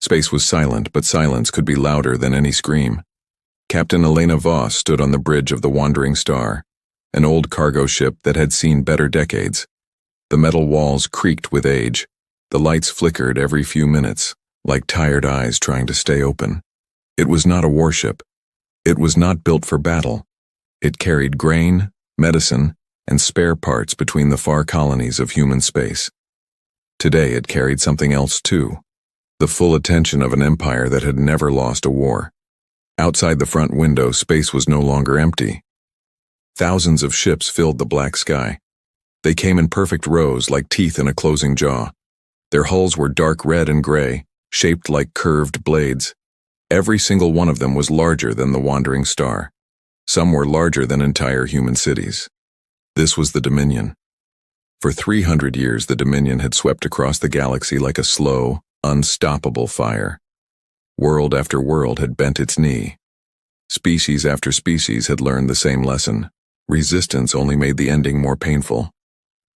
Space was silent, but silence could be louder than any scream. Captain Elena Voss stood on the bridge of the Wandering Star, an old cargo ship that had seen better decades. The metal walls creaked with age. The lights flickered every few minutes, like tired eyes trying to stay open. It was not a warship. It was not built for battle. It carried grain, medicine, and spare parts between the far colonies of human space. Today it carried something else too, the full attention of an empire that had never lost a war. Outside the front window, space was no longer empty. Thousands of ships filled the black sky. They came in perfect rows like teeth in a closing jaw. Their hulls were dark red and gray, shaped like curved blades. Every single one of them was larger than the Wandering Star. Some were larger than entire human cities. This was the Dominion. For 300 years, the Dominion had swept across the galaxy like a slow, unstoppable fire. World after world had bent its knee. Species after species had learned the same lesson. Resistance only made the ending more painful.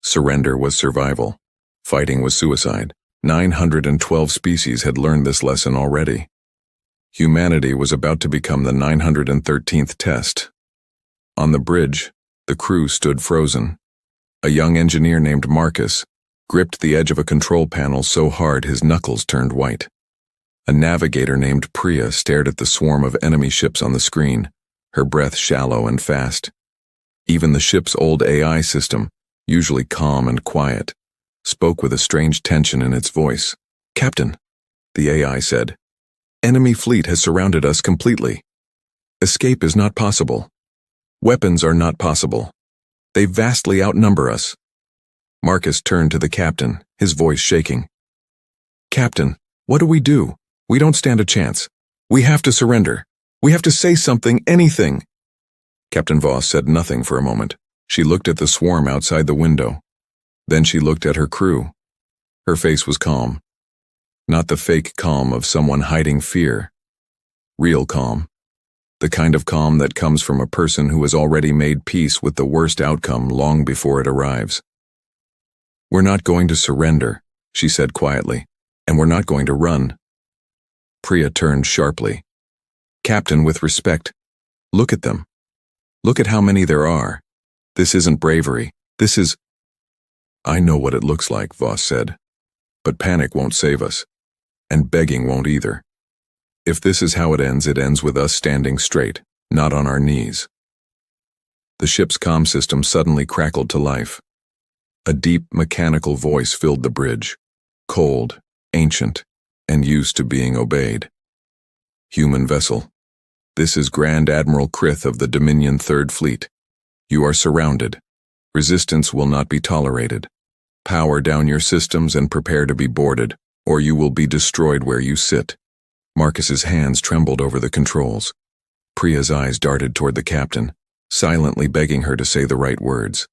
Surrender was survival. Fighting was suicide. 912 species had learned this lesson already. Humanity was about to become the 913th test. On the bridge, the crew stood frozen. A young engineer named Marcus gripped the edge of a control panel so hard his knuckles turned white. A navigator named Priya stared at the swarm of enemy ships on the screen, her breath shallow and fast. Even the ship's old AI system, usually calm and quiet, spoke with a strange tension in its voice. "Captain," the AI said, "enemy fleet has surrounded us completely. Escape is not possible. Weapons are not possible. They vastly outnumber us." Marcus turned to the captain, his voice shaking. "Captain, what do we do? We don't stand a chance. We have to surrender. We have to say something, anything." Captain Voss said nothing for a moment. She looked at the swarm outside the window. Then she looked at her crew. Her face was calm. Not the fake calm of someone hiding fear. Real calm. The kind of calm that comes from a person who has already made peace with the worst outcome long before it arrives. "We're not going to surrender," she said quietly, "and we're not going to run." Priya turned sharply. "Captain, with respect, look at them. Look at how many there are. This isn't bravery. This is—" "I know what it looks like," Voss said. "But panic won't save us. And begging won't either. If this is how it ends with us standing straight, not on our knees." The ship's comm system suddenly crackled to life. A deep, mechanical voice filled the bridge, cold, ancient, and used to being obeyed. "Human vessel. This is Grand Admiral Krith of the Dominion Third Fleet. You are surrounded. Resistance will not be tolerated. Power down your systems and prepare to be boarded, or you will be destroyed where you sit." Marcus's hands trembled over the controls. Priya's eyes darted toward the captain, silently begging her to say the right words.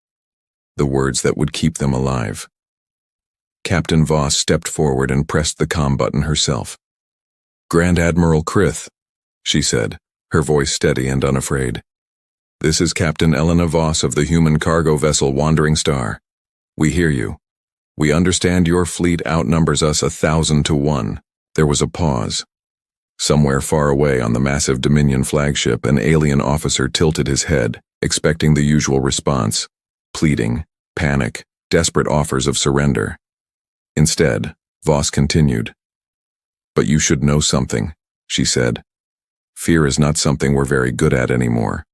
The words that would keep them alive. Captain Voss stepped forward and pressed the comm button herself. "Grand Admiral Krith," she said, her voice steady and unafraid. "This is Captain Elena Voss of the human cargo vessel Wandering Star. We hear you. We understand your fleet outnumbers us 1,000 to 1. There was a pause. Somewhere far away on the massive Dominion flagship, an alien officer tilted his head, expecting the usual response. Pleading, panic, desperate offers of surrender. Instead, Voss continued. "But you should know something," she said. "Fear is not something we're very good at anymore.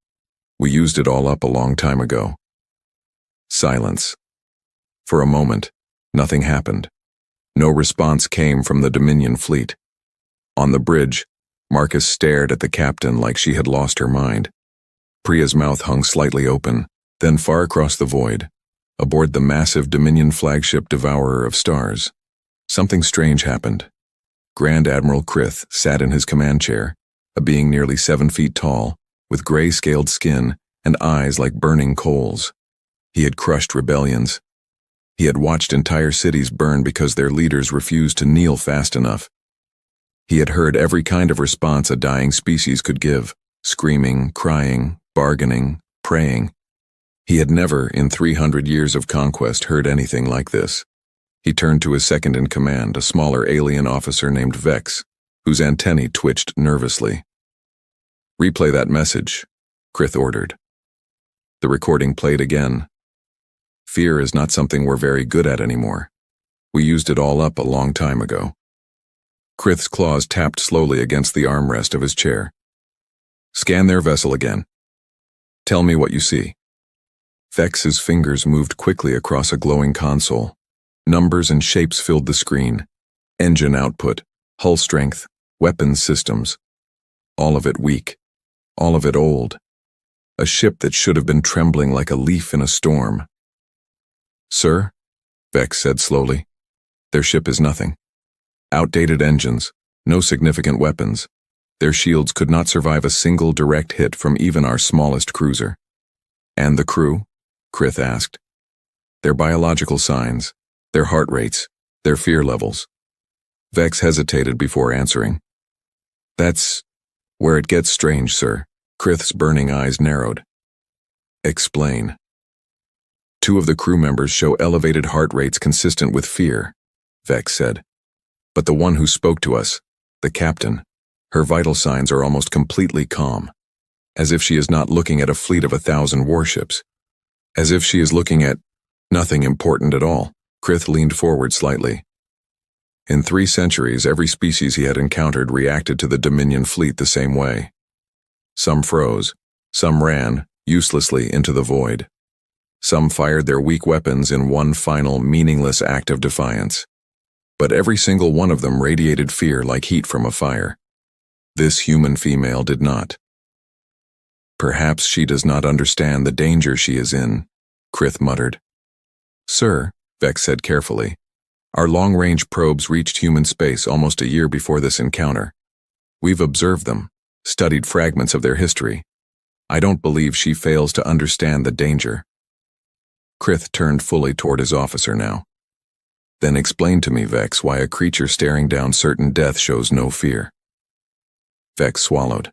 We used it all up a long time ago." Silence. For a moment, nothing happened. No response came from the Dominion fleet. On the bridge, Marcus stared at the captain like she had lost her mind. Priya's mouth hung slightly open, then far across the void, aboard the massive Dominion flagship Devourer of Stars, something strange happened. Grand Admiral Krith sat in his command chair, a being nearly 7 feet tall, with gray-scaled skin and eyes like burning coals. He had crushed rebellions. He had watched entire cities burn because their leaders refused to kneel fast enough. He had heard every kind of response a dying species could give, screaming, crying, bargaining, praying. He had never, in 300 years of conquest, heard anything like this. He turned to his second-in-command, a smaller alien officer named Vex, whose antennae twitched nervously. "Replay that message," Krith ordered. The recording played again. "Fear is not something we're very good at anymore. We used it all up a long time ago." Krith's claws tapped slowly against the armrest of his chair. "Scan their vessel again. Tell me what you see." Vex's fingers moved quickly across a glowing console. Numbers and shapes filled the screen. Engine output, hull strength, weapons systems. All of it weak. All of it old. A ship that should have been trembling like a leaf in a storm. "Sir," Vex said slowly, "their ship is nothing. Outdated engines, no significant weapons. Their shields could not survive a single direct hit from even our smallest cruiser." "And the crew?" Krith asked. "Their biological signs, their heart rates, their fear levels." Vex hesitated before answering. "That's where it gets strange, sir." Krith's burning eyes narrowed. "Explain." "Two of the crew members show elevated heart rates consistent with fear," Vex said. "But the one who spoke to us, the captain, her vital signs are almost completely calm, as if she is not looking at a fleet of 1,000 warships. As if she is looking at nothing important at all." Krith leaned forward slightly. In 3 centuries, every species he had encountered reacted to the Dominion fleet the same way. Some froze, some ran, uselessly, into the void. Some fired their weak weapons in one final, meaningless act of defiance. But every single one of them radiated fear like heat from a fire. This human female did not. "Perhaps she does not understand the danger she is in," Krith muttered. "Sir," Vex said carefully, "our long-range probes reached human space almost a year before this encounter. We've observed them, studied fragments of their history. I don't believe she fails to understand the danger." Krith turned fully toward his officer now. "Then explain to me, Vex, why a creature staring down certain death shows no fear." Vex swallowed.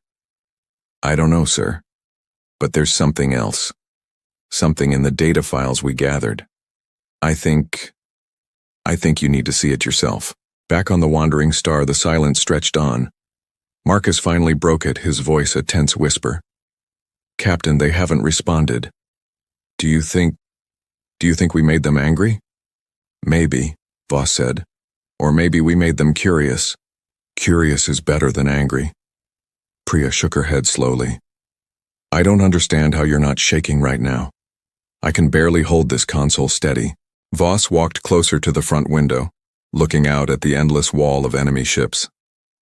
"I don't know, sir. But there's something else. Something in the data files we gathered. I think you need to see it yourself." Back on the wandering star, the silence stretched on. Marcus finally broke it, his voice a tense whisper. "Captain, they haven't responded. Do you think we made them angry?" "Maybe," Voss said. "Or maybe we made them curious. Curious is better than angry." Priya shook her head slowly. "I don't understand how you're not shaking right now. I can barely hold this console steady." Voss walked closer to the front window, looking out at the endless wall of enemy ships.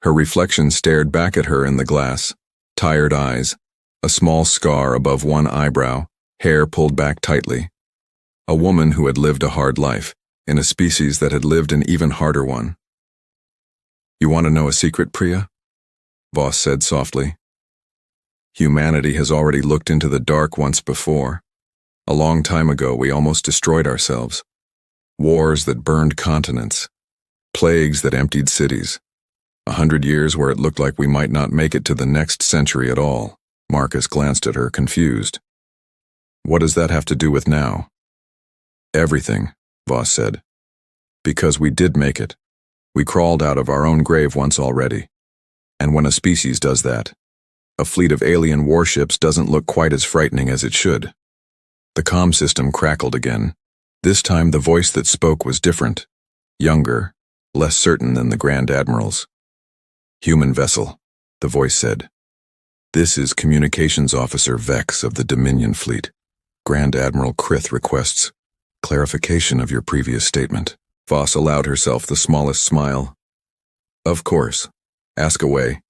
Her reflection stared back at her in the glass. Tired eyes, a small scar above one eyebrow, hair pulled back tightly. A woman who had lived a hard life, in a species that had lived an even harder one. "You want to know a secret, Priya?" Voss said softly. "Humanity has already looked into the dark once before. A long time ago, we almost destroyed ourselves. Wars that burned continents. Plagues that emptied cities. 100 years where it looked like we might not make it to the next century at all." Marcus glanced at her, confused. "What does that have to do with now?" "Everything," Voss said. "Because we did make it. We crawled out of our own grave once already. And when a species does that, a fleet of alien warships doesn't look quite as frightening as it should." The comm system crackled again. This time the voice that spoke was different, younger, less certain than the Grand Admiral's. "Human vessel," the voice said. "This is Communications Officer Vex of the Dominion Fleet. Grand Admiral Krith requests clarification of your previous statement." Voss allowed herself the smallest smile. "Of course. Ask away."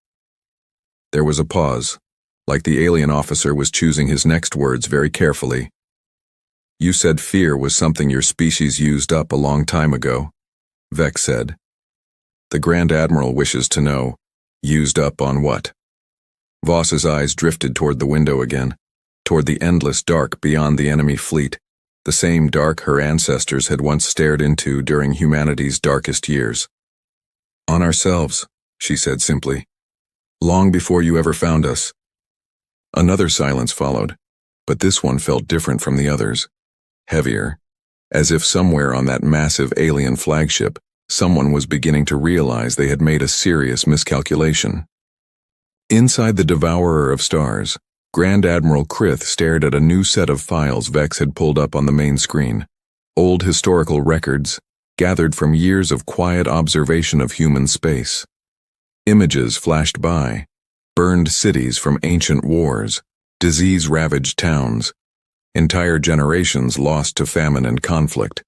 There was a pause, like the alien officer was choosing his next words very carefully. "You said fear was something your species used up a long time ago," Vex said. "The Grand Admiral wishes to know, used up on what?" Voss's eyes drifted toward the window again, toward the endless dark beyond the enemy fleet, the same dark her ancestors had once stared into during humanity's darkest years. "On ourselves," she said simply. "Long before you ever found us." Another silence followed, but this one felt different from the others. Heavier, as if somewhere on that massive alien flagship, Someone was beginning to realize they had made a serious miscalculation. Inside the Devourer of Stars, Grand Admiral Krith stared at a new set of files Vex had pulled up on the main screen. Old historical records, gathered from years of quiet observation of human space. Images flashed by, burned cities from ancient wars, disease-ravaged towns, entire generations lost to famine and conflict,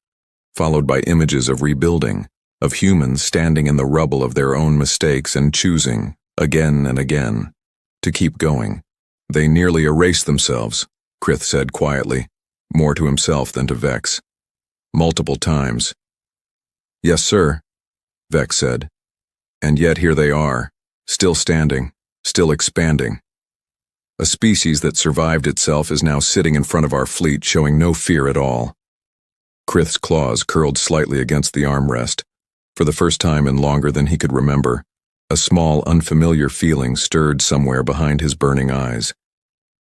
followed by images of rebuilding, of humans standing in the rubble of their own mistakes and choosing, again and again, to keep going. They nearly erased themselves, Krith said quietly, more to himself than to Vex. Multiple times. Yes, sir, Vex said. And yet here they are, still standing, still expanding. A species that survived itself is now sitting in front of our fleet, showing no fear at all. Krith's claws curled slightly against the armrest. For the first time in longer than he could remember, a small, unfamiliar feeling stirred somewhere behind his burning eyes.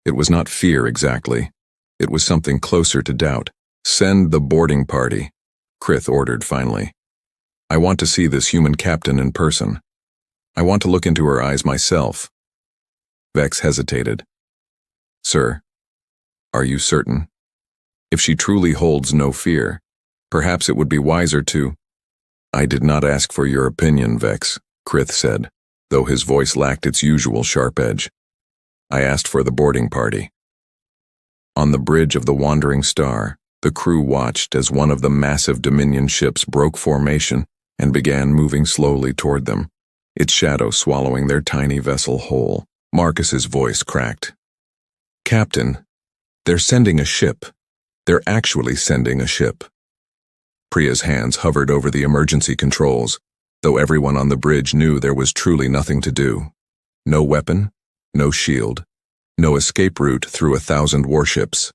It was not fear exactly. It was something closer to doubt. Send the boarding party, Krith ordered finally. I want to see this human captain in person. I want to look into her eyes myself. Vex hesitated. Sir, are you certain? If she truly holds no fear, perhaps it would be wiser to— I did not ask for your opinion, Vex, Krith said, though his voice lacked its usual sharp edge. I asked for the boarding party. On the bridge of the Wandering Star, the crew watched as one of the massive Dominion ships broke formation and began moving slowly toward them, its shadow swallowing their tiny vessel whole. Marcus's voice cracked. Captain, they're sending a ship. They're actually sending a ship. Priya's hands hovered over the emergency controls, though everyone on the bridge knew there was truly nothing to do. No weapon, no shield, no escape route through 1,000 warships.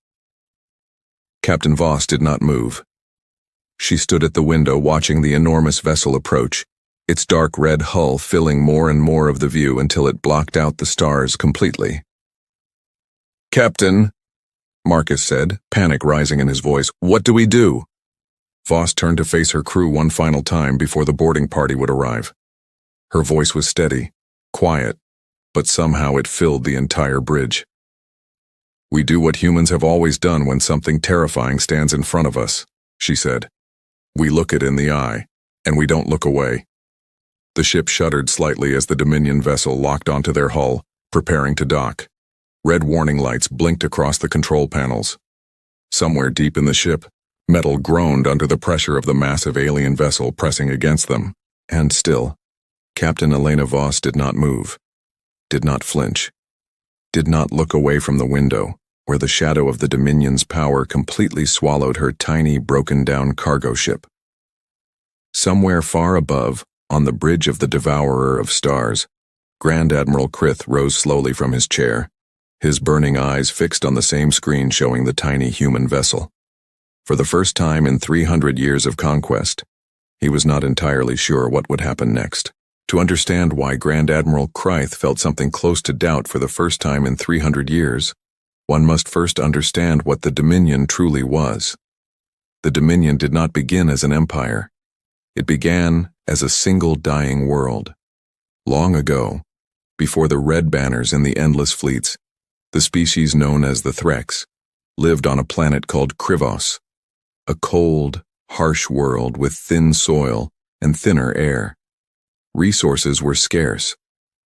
Captain Voss did not move. She stood at the window watching the enormous vessel approach, its dark red hull filling more and more of the view until it blocked out the stars completely. Captain, Marcus said, panic rising in his voice, what do we do? Voss turned to face her crew one final time before the boarding party would arrive. Her voice was steady, quiet, but somehow it filled the entire bridge. We do what humans have always done when something terrifying stands in front of us, she said. We look it in the eye, and we don't look away. The ship shuddered slightly as the Dominion vessel locked onto their hull, preparing to dock. Red warning lights blinked across the control panels. Somewhere deep in the ship, metal groaned under the pressure of the massive alien vessel pressing against them. And still, Captain Elena Voss did not move, did not flinch, did not look away from the window, where the shadow of the Dominion's power completely swallowed her tiny, broken-down cargo ship. Somewhere far above, on the bridge of the Devourer of Stars, Grand Admiral Krith rose slowly from his chair, his burning eyes fixed on the same screen showing the tiny human vessel. For the first time in 300 years of conquest, he was not entirely sure what would happen next. To understand why Grand Admiral Krith felt something close to doubt for the first time in 300 years, one must first understand what the Dominion truly was. The Dominion did not begin as an empire. It began as a single dying world. Long ago, before the red banners and the endless fleets, the species known as the Threx lived on a planet called Krivos, a cold, harsh world with thin soil and thinner air. Resources were scarce.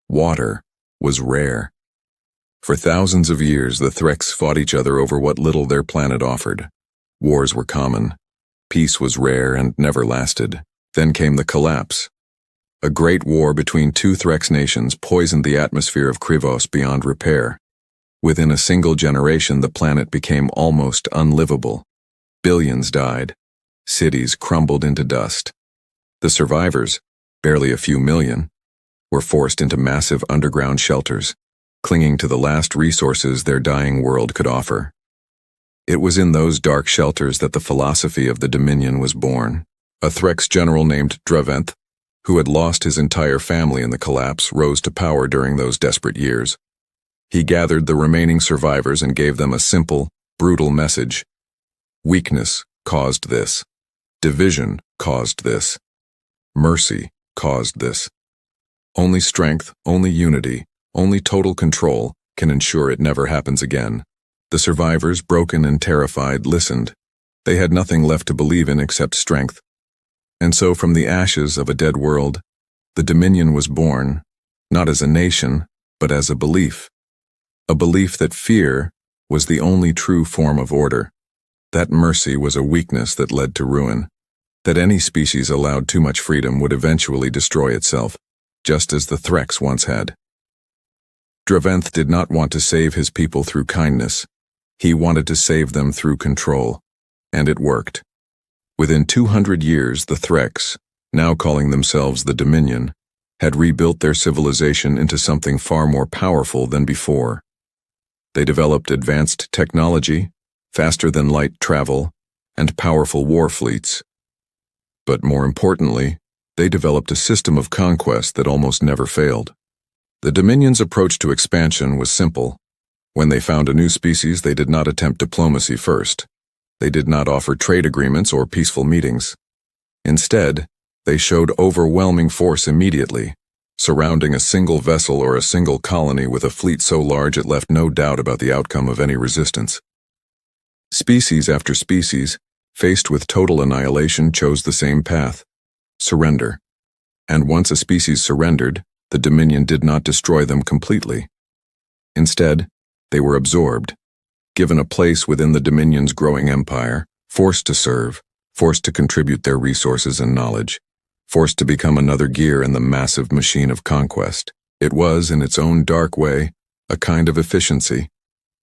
Water was rare. For thousands of years, the Threx fought each other over what little their planet offered. Wars were common. Peace was rare and never lasted. Then came the collapse. A great war between two Threx nations poisoned the atmosphere of Krivos beyond repair. Within a single generation, the planet became almost unlivable. Billions died. Cities crumbled into dust. The survivors, barely a few million, were forced into massive underground shelters, clinging to the last resources their dying world could offer. It was in those dark shelters that the philosophy of the Dominion was born. A Threx general named Draventh, who had lost his entire family in the collapse, rose to power during those desperate years. He gathered the remaining survivors and gave them a simple, brutal message. Weakness caused this. Division caused this. Mercy caused this. Only strength, only unity, only total control can ensure it never happens again. The survivors, broken and terrified, listened. They had nothing left to believe in except strength. And so from the ashes of a dead world, the Dominion was born, not as a nation, but as a belief. A belief that fear was the only true form of order, that mercy was a weakness that led to ruin, that any species allowed too much freedom would eventually destroy itself, just as the Threx once had. Draventh did not want to save his people through kindness. He wanted to save them through control, and it worked. Within 200 years, the Threx, now calling themselves the Dominion, had rebuilt their civilization into something far more powerful than before. They developed advanced technology, faster-than-light travel, and powerful war fleets. But more importantly, they developed a system of conquest that almost never failed. The Dominion's approach to expansion was simple. When they found a new species, they did not attempt diplomacy first. They did not offer trade agreements or peaceful meetings. Instead, they showed overwhelming force immediately, surrounding a single vessel or a single colony with a fleet so large it left no doubt about the outcome of any resistance. Species after species, faced with total annihilation, chose the same path: surrender. And once a species surrendered, the Dominion did not destroy them completely. Instead, they were absorbed, given a place within the Dominion's growing empire, forced to serve, forced to contribute their resources and knowledge, forced to become another gear in the massive machine of conquest. It was, in its own dark way, a kind of efficiency.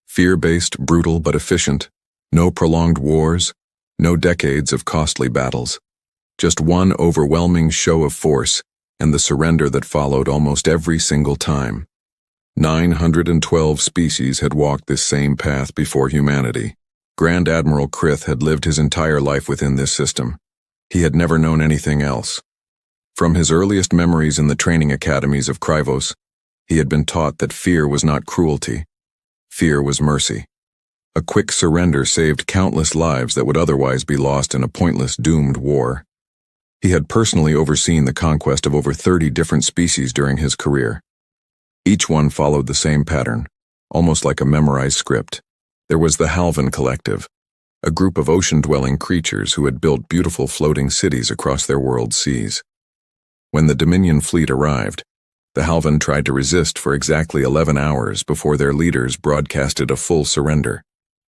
Fear-based, brutal but efficient. No prolonged wars, no decades of costly battles. Just one overwhelming show of force, and the surrender that followed almost every single time. 912 species had walked this same path before humanity. Grand Admiral Krith had lived his entire life within this system. He had never known anything else. From his earliest memories in the training academies of Krivos, he had been taught that fear was not cruelty. Fear was mercy. A quick surrender saved countless lives that would otherwise be lost in a pointless, doomed war. He had personally overseen the conquest of over 30 different species during his career. Each one followed the same pattern, almost like a memorized script. There was the Halvan Collective, a group of ocean-dwelling creatures who had built beautiful floating cities across their world's seas. When the Dominion fleet arrived, the Halvan tried to resist for exactly 11 hours before their leaders broadcasted a full surrender.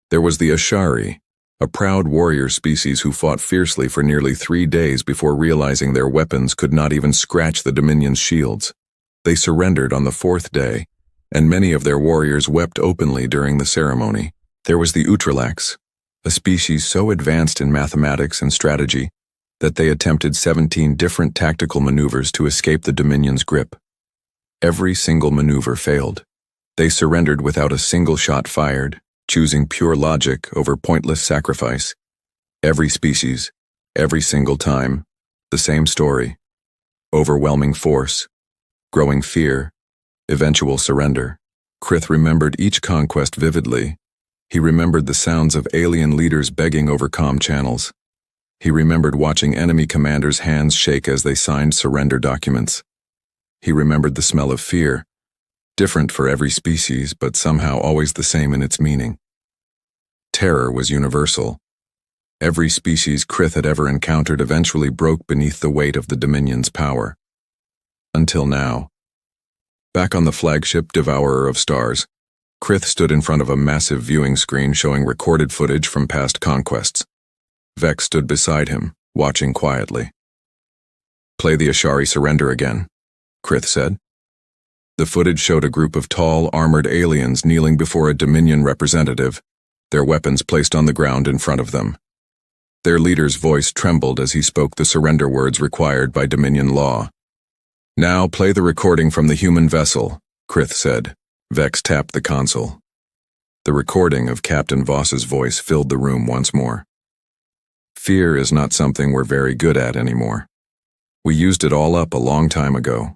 There was the Ashari, a proud warrior species who fought fiercely for nearly 3 days before realizing their weapons could not even scratch the Dominion's shields. They surrendered on the 4th day, and many of their warriors wept openly during the ceremony. There was the Utralax, a species so advanced in mathematics and strategy that they attempted 17 different tactical maneuvers to escape the Dominion's grip. Every single maneuver failed. They surrendered without a single shot fired, choosing pure logic over pointless sacrifice. Every species, every single time, the same story. Overwhelming force, growing fear, eventual surrender. Krith remembered each conquest vividly. He remembered the sounds of alien leaders begging over comm channels. He remembered watching enemy commanders' hands shake as they signed surrender documents. He remembered the smell of fear, different for every species, but somehow always the same in its meaning. Terror was universal. Every species Krith had ever encountered eventually broke beneath the weight of the Dominion's power. Until now. Back on the flagship Devourer of Stars, Krith stood in front of a massive viewing screen showing recorded footage from past conquests. Vex stood beside him, watching quietly. "Play the Ashari surrender again," Krith said. The footage showed a group of tall, armored aliens kneeling before a Dominion representative, their weapons placed on the ground in front of them. Their leader's voice trembled as he spoke the surrender words required by Dominion law. "Now play the recording from the human vessel," Krith said. Vex tapped the console. The recording of Captain Voss's voice filled the room once more. "Fear is not something we're very good at anymore. We used it all up a long time ago."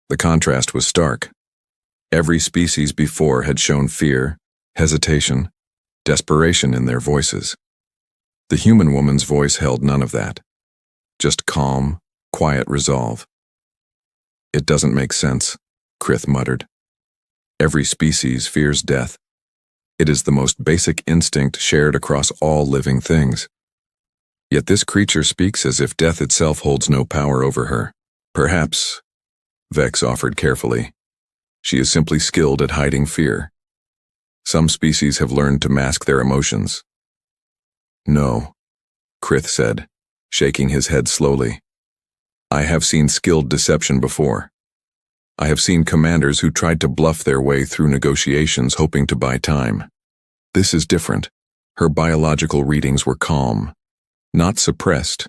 The contrast was stark. Every species before had shown fear, hesitation, desperation in their voices. The human woman's voice held none of that. Just calm, quiet resolve. It doesn't make sense, Krith muttered. Every species fears death. It is the most basic instinct shared across all living things. Yet this creature speaks as if death itself holds no power over her. Perhaps, Vex offered carefully, she is simply skilled at hiding fear. Some species have learned to mask their emotions. No, Krith said, shaking his head slowly. I have seen skilled deception before. I have seen commanders who tried to bluff their way through negotiations hoping to buy time. This is different. Her biological readings were calm. Not suppressed.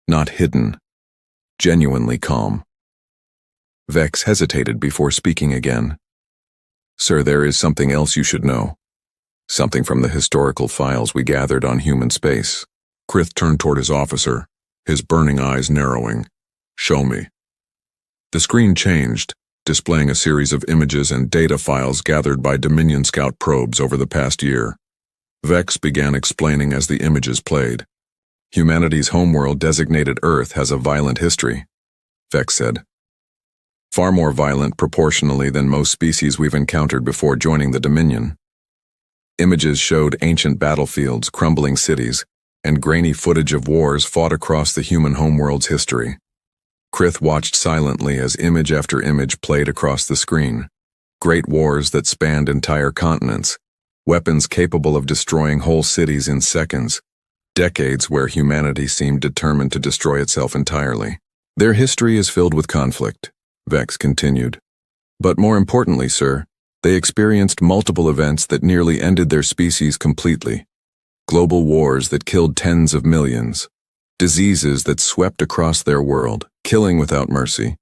Not hidden. Genuinely calm. Vex hesitated before speaking again. Sir, there is something else you should know. Something from the historical files we gathered on human space. Krith turned toward his officer, his burning eyes narrowing. Show me. The screen changed, displaying a series of images and data files gathered by Dominion Scout probes over the past year. Vex began explaining as the images played. Humanity's homeworld designated Earth has a violent history, Vex said. Far more violent proportionally than most species we've encountered before joining the Dominion. Images showed ancient battlefields, crumbling cities, and grainy footage of wars fought across the human homeworld's history. Krith watched silently as image after image played across the screen. Great wars that spanned entire continents, weapons capable of destroying whole cities in seconds, decades where humanity seemed determined to destroy itself entirely. Their history is filled with conflict, Vex continued. But more importantly, sir, they experienced multiple events that nearly ended their species completely. Global wars that killed tens of millions. Diseases that swept across their world, killing without mercy.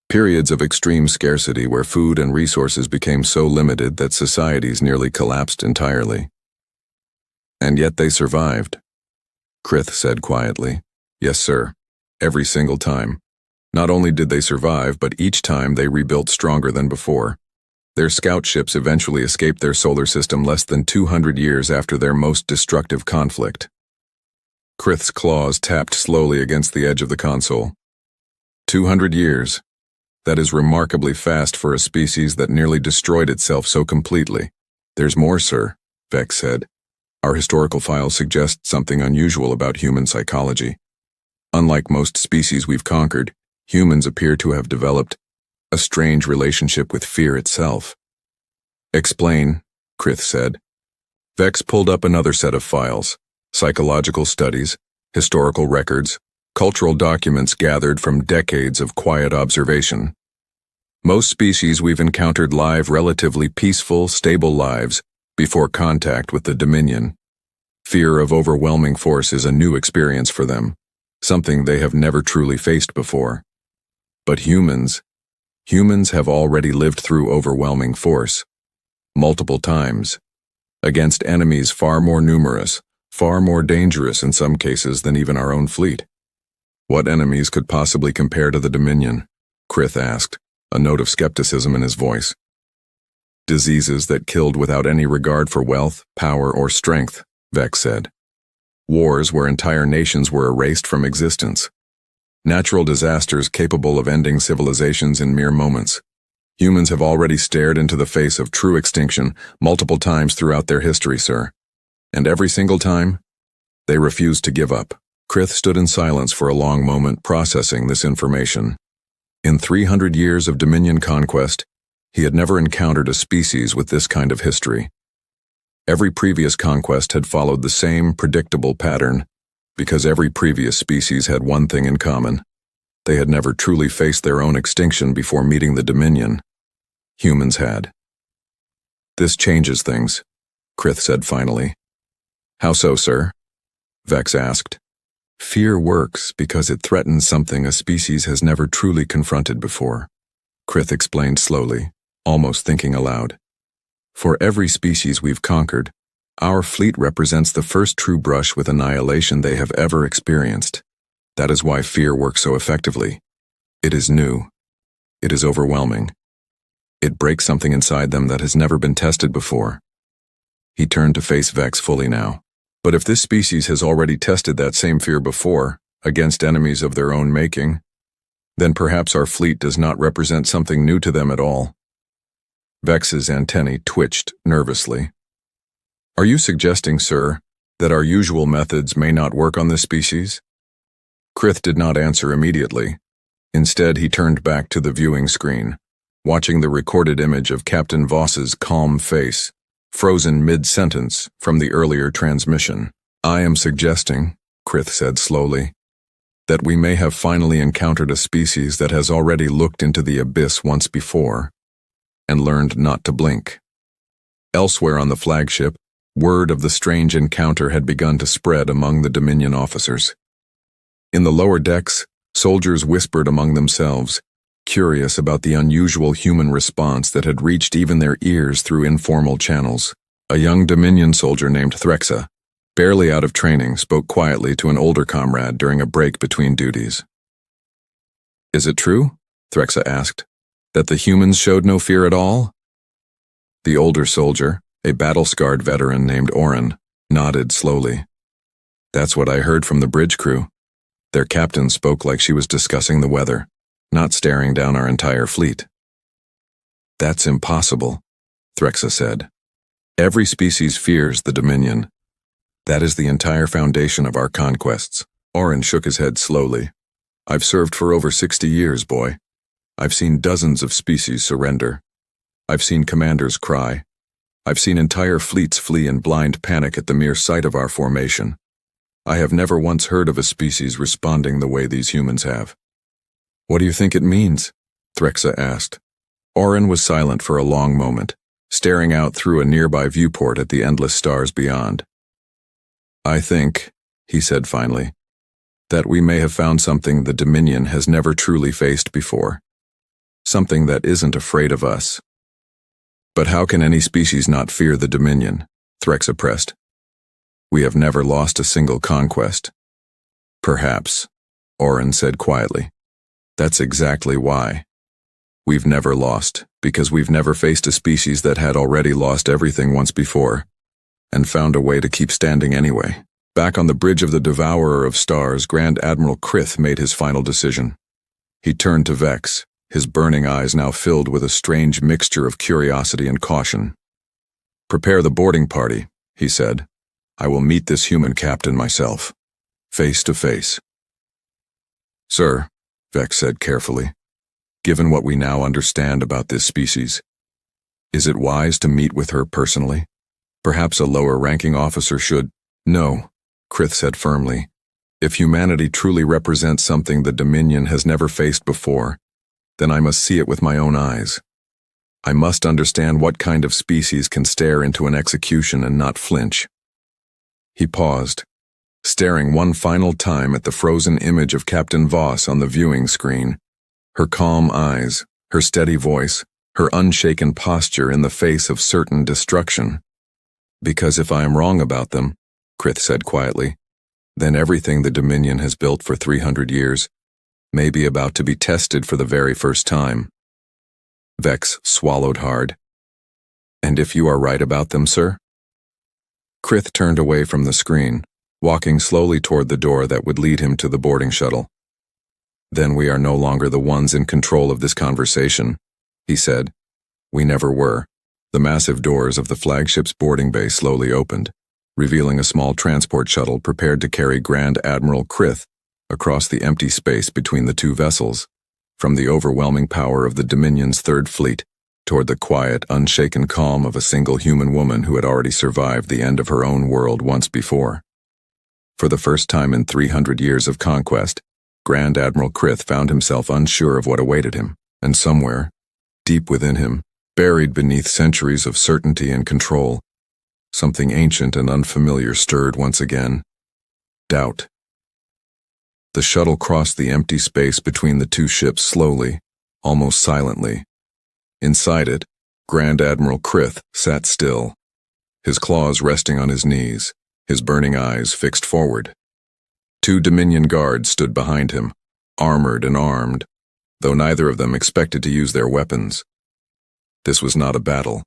Periods of extreme scarcity where food and resources became so limited that societies nearly collapsed entirely. And yet they survived. Krith said quietly. Yes, sir. Every single time. Not only did they survive, but each time they rebuilt stronger than before. Their scout ships eventually escaped their solar system less than 200 years after their most destructive conflict. Krith's claws tapped slowly against the edge of the console. 200 years. That is remarkably fast for a species that nearly destroyed itself so completely. There's more, sir, Vex said. Our historical files suggest something unusual about human psychology. Unlike most species we've conquered, humans appear to have developed a strange relationship with fear itself. Explain, Krith said. Vex pulled up another set of files, psychological studies, historical records, cultural documents gathered from decades of quiet observation. Most species we've encountered live relatively peaceful, stable lives before contact with the Dominion. Fear of overwhelming force is a new experience for them, something they have never truly faced before. But humans have already lived through overwhelming force, multiple times, against enemies far more numerous, far more dangerous in some cases than even our own fleet. What enemies could possibly compare to the Dominion? Krith asked, a note of skepticism in his voice. Diseases that killed without any regard for wealth, power, or strength, Vex said. Wars where entire nations were erased from existence. Natural disasters capable of ending civilizations in mere moments. Humans have already stared into the face of true extinction multiple times throughout their history, sir. And every single time, they refused to give up. Krith stood in silence for a long moment, processing this information. In 300 years of Dominion conquest, he had never encountered a species with this kind of history. Every previous conquest had followed the same predictable pattern, because every previous species had one thing in common. They had never truly faced their own extinction before meeting the Dominion. Humans had. This changes things, Krith said finally. How so, sir? Vex asked. Fear works because it threatens something a species has never truly confronted before, Krith explained slowly, almost thinking aloud. For every species we've conquered, our fleet represents the first true brush with annihilation they have ever experienced. That is why fear works so effectively. It is new. It is overwhelming. It breaks something inside them that has never been tested before. He turned to face Vex fully now. But if this species has already tested that same fear before, against enemies of their own making, then perhaps our fleet does not represent something new to them at all. Vex's antennae twitched nervously. Are you suggesting, sir, that our usual methods may not work on this species? Krith did not answer immediately. Instead, he turned back to the viewing screen, watching the recorded image of Captain Voss's calm face, frozen mid-sentence from the earlier transmission. I am suggesting, Krith said slowly, that we may have finally encountered a species that has already looked into the abyss once before and learned not to blink. Elsewhere on the flagship, word of the strange encounter had begun to spread among the Dominion officers. In the lower decks, soldiers whispered among themselves, curious about the unusual human response that had reached even their ears through informal channels. A young Dominion soldier named Threxa, barely out of training, spoke quietly to an older comrade during a break between duties. Is it true, Threxa asked, that the humans showed no fear at all? The older soldier, a battle-scarred veteran named Oren, nodded slowly. That's what I heard from the bridge crew. Their captain spoke like she was discussing the weather, not staring down our entire fleet. That's impossible, Threxa said. Every species fears the Dominion. That is the entire foundation of our conquests. Oren shook his head slowly. I've served for over 60 years, boy. I've seen dozens of species surrender. I've seen commanders cry. I've seen entire fleets flee in blind panic at the mere sight of our formation. I have never once heard of a species responding the way these humans have. What do you think it means? Threxa asked. Oren was silent for a long moment, staring out through a nearby viewport at the endless stars beyond. I think, he said finally, that we may have found something the Dominion has never truly faced before. Something that isn't afraid of us. But how can any species not fear the Dominion? Threxa pressed. We have never lost a single conquest. Perhaps, Oren said quietly. That's exactly why. We've never lost, because we've never faced a species that had already lost everything once before, and found a way to keep standing anyway. Back on the bridge of the Devourer of Stars, Grand Admiral Krith made his final decision. He turned to Vex, his burning eyes now filled with a strange mixture of curiosity and caution. Prepare the boarding party, he said. I will meet this human captain myself, face to face. Sir, Vex said carefully, given what we now understand about this species, is it wise to meet with her personally? Perhaps a lower-ranking officer should. No, Krith said firmly. If humanity truly represents something the Dominion has never faced before, then I must see it with my own eyes. I must understand what kind of species can stare into an execution and not flinch. He paused, staring one final time at the frozen image of Captain Voss on the viewing screen, her calm eyes, her steady voice, her unshaken posture in the face of certain destruction. Because if I am wrong about them, Krith said quietly, then everything the Dominion has built for 300 years may be about to be tested for the very first time. Vex swallowed hard. And if you are right about them, sir? Krith turned away from the screen, walking slowly toward the door that would lead him to the boarding shuttle. Then we are no longer the ones in control of this conversation, he said. We never were. The massive doors of the flagship's boarding bay slowly opened, revealing a small transport shuttle prepared to carry Grand Admiral Krith across the empty space between the two vessels, from the overwhelming power of the Dominion's Third Fleet toward the quiet, unshaken calm of a single human woman who had already survived the end of her own world once before. For the first time in 300 years of conquest, Grand Admiral Krith found himself unsure of what awaited him, and somewhere, deep within him, buried beneath centuries of certainty and control, something ancient and unfamiliar stirred once again. Doubt. The shuttle crossed the empty space between the two ships slowly, almost silently. Inside it, Grand Admiral Krith sat still, his claws resting on his knees, his burning eyes fixed forward. 2 Dominion guards stood behind him, armored and armed, though neither of them expected to use their weapons. This was not a battle.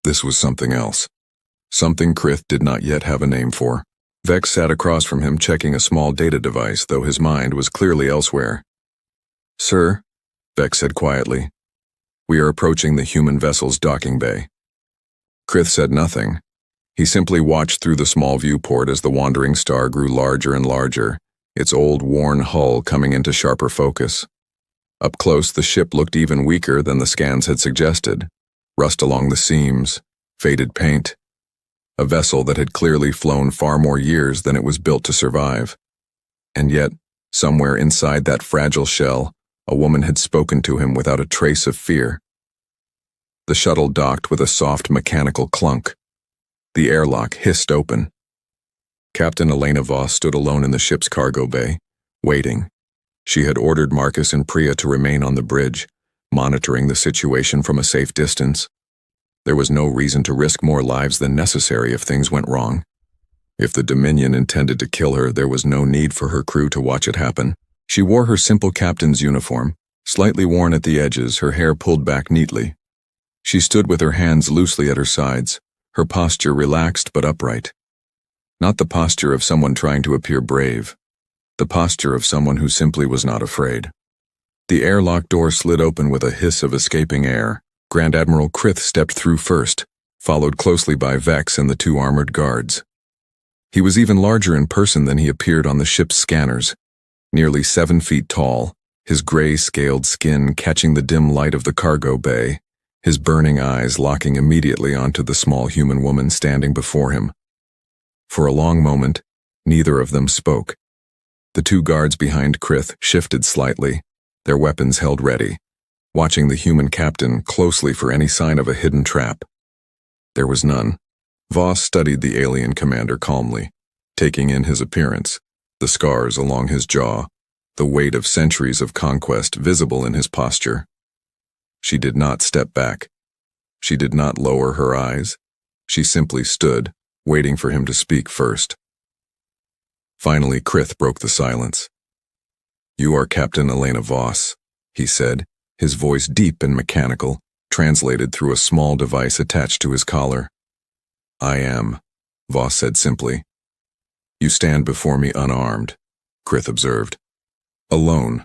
This was something else. Something Krith did not yet have a name for. Vex sat across from him checking a small data device, though his mind was clearly elsewhere. "Sir," Vex said quietly, "we are approaching the human vessel's docking bay." Krith said nothing. He simply watched through the small viewport as the wandering star grew larger and larger, its old, worn hull coming into sharper focus. Up close, the ship looked even weaker than the scans had suggested. Rust along the seams, faded paint. A vessel that had clearly flown far more years than it was built to survive. And yet, somewhere inside that fragile shell, a woman had spoken to him without a trace of fear. The shuttle docked with a soft mechanical clunk. The airlock hissed open. Captain Elena Voss stood alone in the ship's cargo bay, waiting. She had ordered Marcus and Priya to remain on the bridge, monitoring the situation from a safe distance. There was no reason to risk more lives than necessary if things went wrong. If the Dominion intended to kill her, there was no need for her crew to watch it happen. She wore her simple captain's uniform, slightly worn at the edges, her hair pulled back neatly. She stood with her hands loosely at her sides, her posture relaxed but upright. Not the posture of someone trying to appear brave. The posture of someone who simply was not afraid. The airlock door slid open with a hiss of escaping air. Grand Admiral Krith stepped through first, followed closely by Vex and the two armored guards. He was even larger in person than he appeared on the ship's scanners, nearly 7 feet tall, his gray-scaled skin catching the dim light of the cargo bay, his burning eyes locking immediately onto the small human woman standing before him. For a long moment, neither of them spoke. The two guards behind Krith shifted slightly, their weapons held ready, watching the human captain closely for any sign of a hidden trap. There was none. Voss studied the alien commander calmly, taking in his appearance, the scars along his jaw, the weight of centuries of conquest visible in his posture. She did not step back. She did not lower her eyes. She simply stood, waiting for him to speak first. Finally, Krith broke the silence. "You are Captain Elena Voss," he said, his voice deep and mechanical, translated through a small device attached to his collar. "I am," Voss said simply. "You stand before me unarmed," Krith observed. "Alone.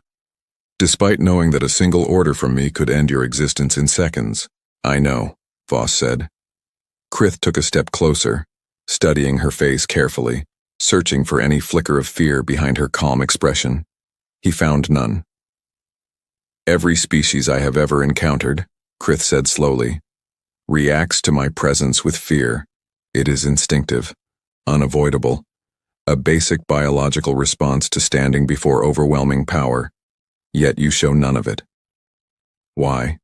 Despite knowing that a single order from me could end your existence in seconds." "I know," Voss said. Krith took a step closer, studying her face carefully, searching for any flicker of fear behind her calm expression. He found none. "Every species I have ever encountered," Krith said slowly, "reacts to my presence with fear. It is instinctive, unavoidable, a basic biological response to standing before overwhelming power. Yet you show none of it. Why?"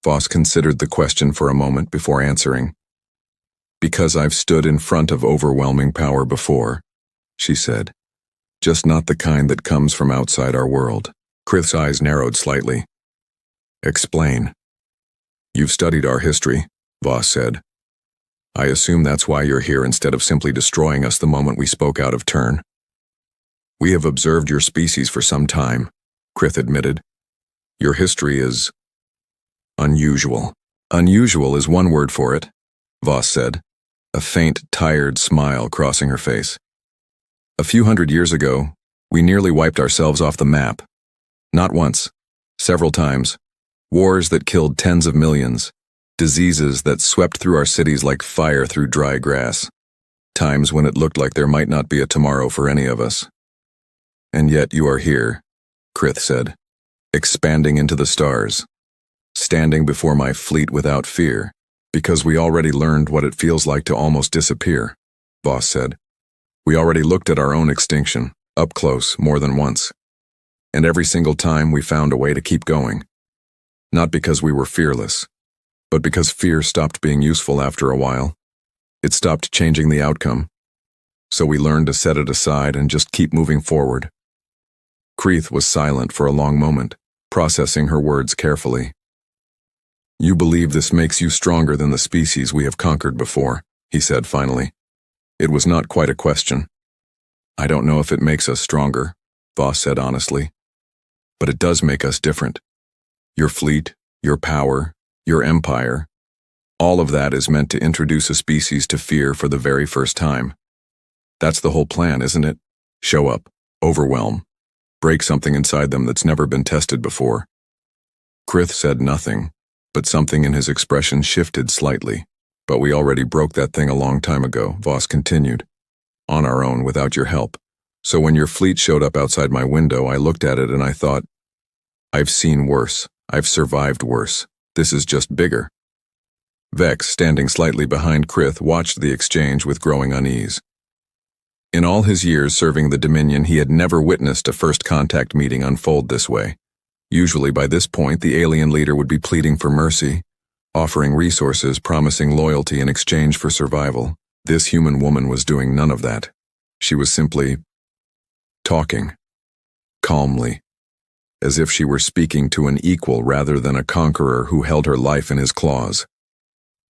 Voss considered the question for a moment before answering. "Because I've stood in front of overwhelming power before," she said. "Just not the kind that comes from outside our world." Krith's eyes narrowed slightly. "Explain." "You've studied our history," Voss said. "I assume that's why you're here instead of simply destroying us the moment we spoke out of turn." "We have observed your species for some time," Krith admitted. "Your history is unusual." "Unusual is one word for it," Voss said, a faint, tired smile crossing her face. "A few hundred years ago, we nearly wiped ourselves off the map. Not once, several times. Wars that killed tens of millions. Diseases that swept through our cities like fire through dry grass. Times when it looked like there might not be a tomorrow for any of us. And yet you are here," Krith said, "expanding into the stars, standing before my fleet without fear, because we already learned what it feels like to almost disappear," Voss said. "We already looked at our own extinction, up close, more than once. And every single time we found a way to keep going. Not because we were fearless, but because fear stopped being useful after a while. It stopped changing the outcome. So we learned to set it aside and just keep moving forward." Krith was silent for a long moment, processing her words carefully. "You believe this makes you stronger than the species we have conquered before," he said finally. It was not quite a question. "I don't know if it makes us stronger," Voss said honestly. "But it does make us different. Your fleet, your power, your empire, all of that is meant to introduce a species to fear for the very first time. That's the whole plan, isn't it? Show up, overwhelm, break something inside them that's never been tested before. Krith said nothing, but something in his expression shifted slightly. But we already broke that thing a long time ago, Voss continued. On our own, without your help. So when your fleet showed up outside my window, I looked at it and I thought, I've seen worse. I've survived worse. This is just bigger. Vex, standing slightly behind Krith, watched the exchange with growing unease. In all his years serving the Dominion, he had never witnessed a first contact meeting unfold this way. Usually by this point, the alien leader would be pleading for mercy, offering resources, promising loyalty in exchange for survival. This human woman was doing none of that. She was simply talking, calmly, as if she were speaking to an equal rather than a conqueror who held her life in his claws.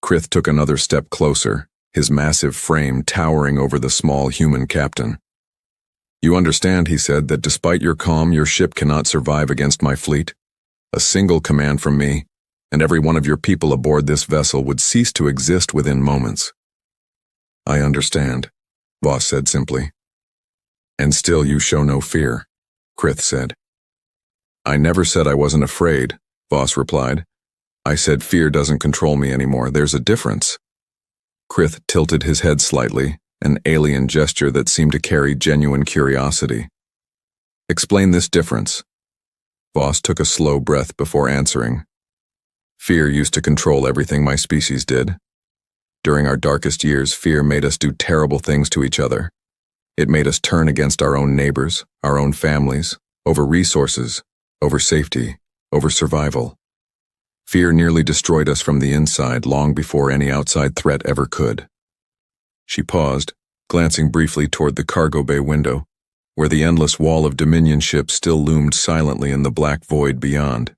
Krith took another step closer, his massive frame towering over the small human captain. You understand, he said, that despite your calm, your ship cannot survive against my fleet. A single command from me, and every one of your people aboard this vessel would cease to exist within moments. I understand, Voss said simply. And still you show no fear, Krith said. I never said I wasn't afraid, Voss replied. I said fear doesn't control me anymore. There's a difference. Krith tilted his head slightly, an alien gesture that seemed to carry genuine curiosity. Explain this difference. Voss took a slow breath before answering. Fear used to control everything my species did. During our darkest years, fear made us do terrible things to each other. It made us turn against our own neighbors, our own families, over resources, over safety, over survival. Fear nearly destroyed us from the inside long before any outside threat ever could. She paused, glancing briefly toward the cargo bay window, where the endless wall of Dominion ships still loomed silently in the black void beyond.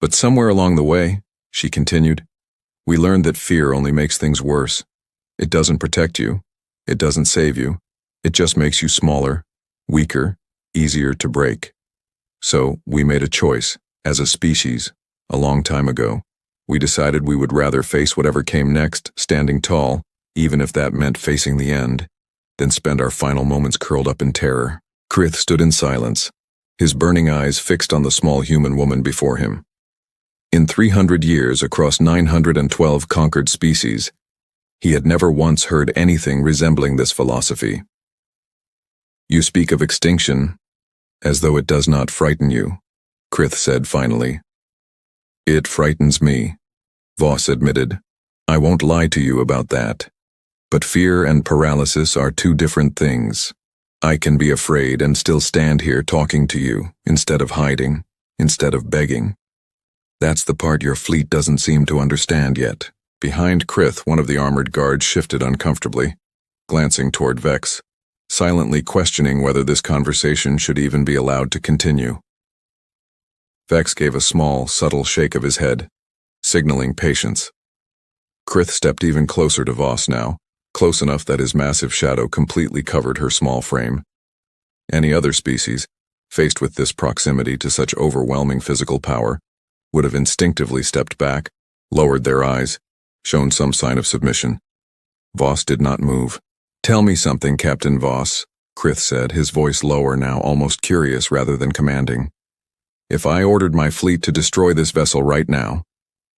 But somewhere along the way, she continued, we learned that fear only makes things worse. It doesn't protect you. It doesn't save you. It just makes you smaller, weaker, easier to break. So we made a choice, as a species, a long time ago. We decided we would rather face whatever came next, standing tall, even if that meant facing the end, than spend our final moments curled up in terror. Krith stood in silence, his burning eyes fixed on the small human woman before him. In 300 years across 912 conquered species, he had never once heard anything resembling this philosophy. You speak of extinction, as though it does not frighten you, Krith said finally. It frightens me, Voss admitted. I won't lie to you about that. But fear and paralysis are two different things. I can be afraid and still stand here talking to you, instead of hiding, instead of begging. That's the part your fleet doesn't seem to understand yet. Behind Krith, one of the armored guards shifted uncomfortably, glancing toward Vex, silently questioning whether this conversation should even be allowed to continue. Vex gave a small, subtle shake of his head, signaling patience. Krith stepped even closer to Voss now, close enough that his massive shadow completely covered her small frame. Any other species, faced with this proximity to such overwhelming physical power, would have instinctively stepped back, lowered their eyes, shown some sign of submission. Voss did not move. Tell me something, Captain Voss, Krith said, his voice lower now, almost curious rather than commanding. If I ordered my fleet to destroy this vessel right now,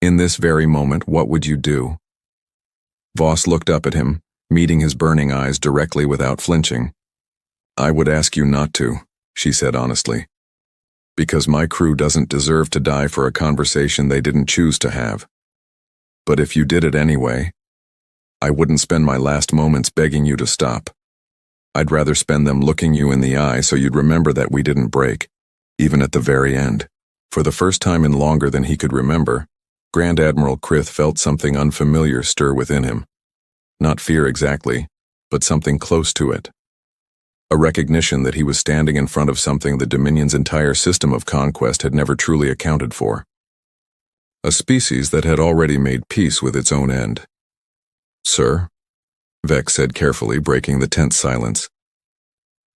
in this very moment, what would you do? Voss looked up at him, meeting his burning eyes directly without flinching. I would ask you not to, she said honestly. Because my crew doesn't deserve to die for a conversation they didn't choose to have. But if you did it anyway, I wouldn't spend my last moments begging you to stop. I'd rather spend them looking you in the eye so you'd remember that we didn't break, even at the very end. For the first time in longer than he could remember, Grand Admiral Krith felt something unfamiliar stir within him. Not fear exactly, but something close to it. A recognition that he was standing in front of something the Dominion's entire system of conquest had never truly accounted for. A species that had already made peace with its own end. Sir, Vex said carefully, breaking the tense silence.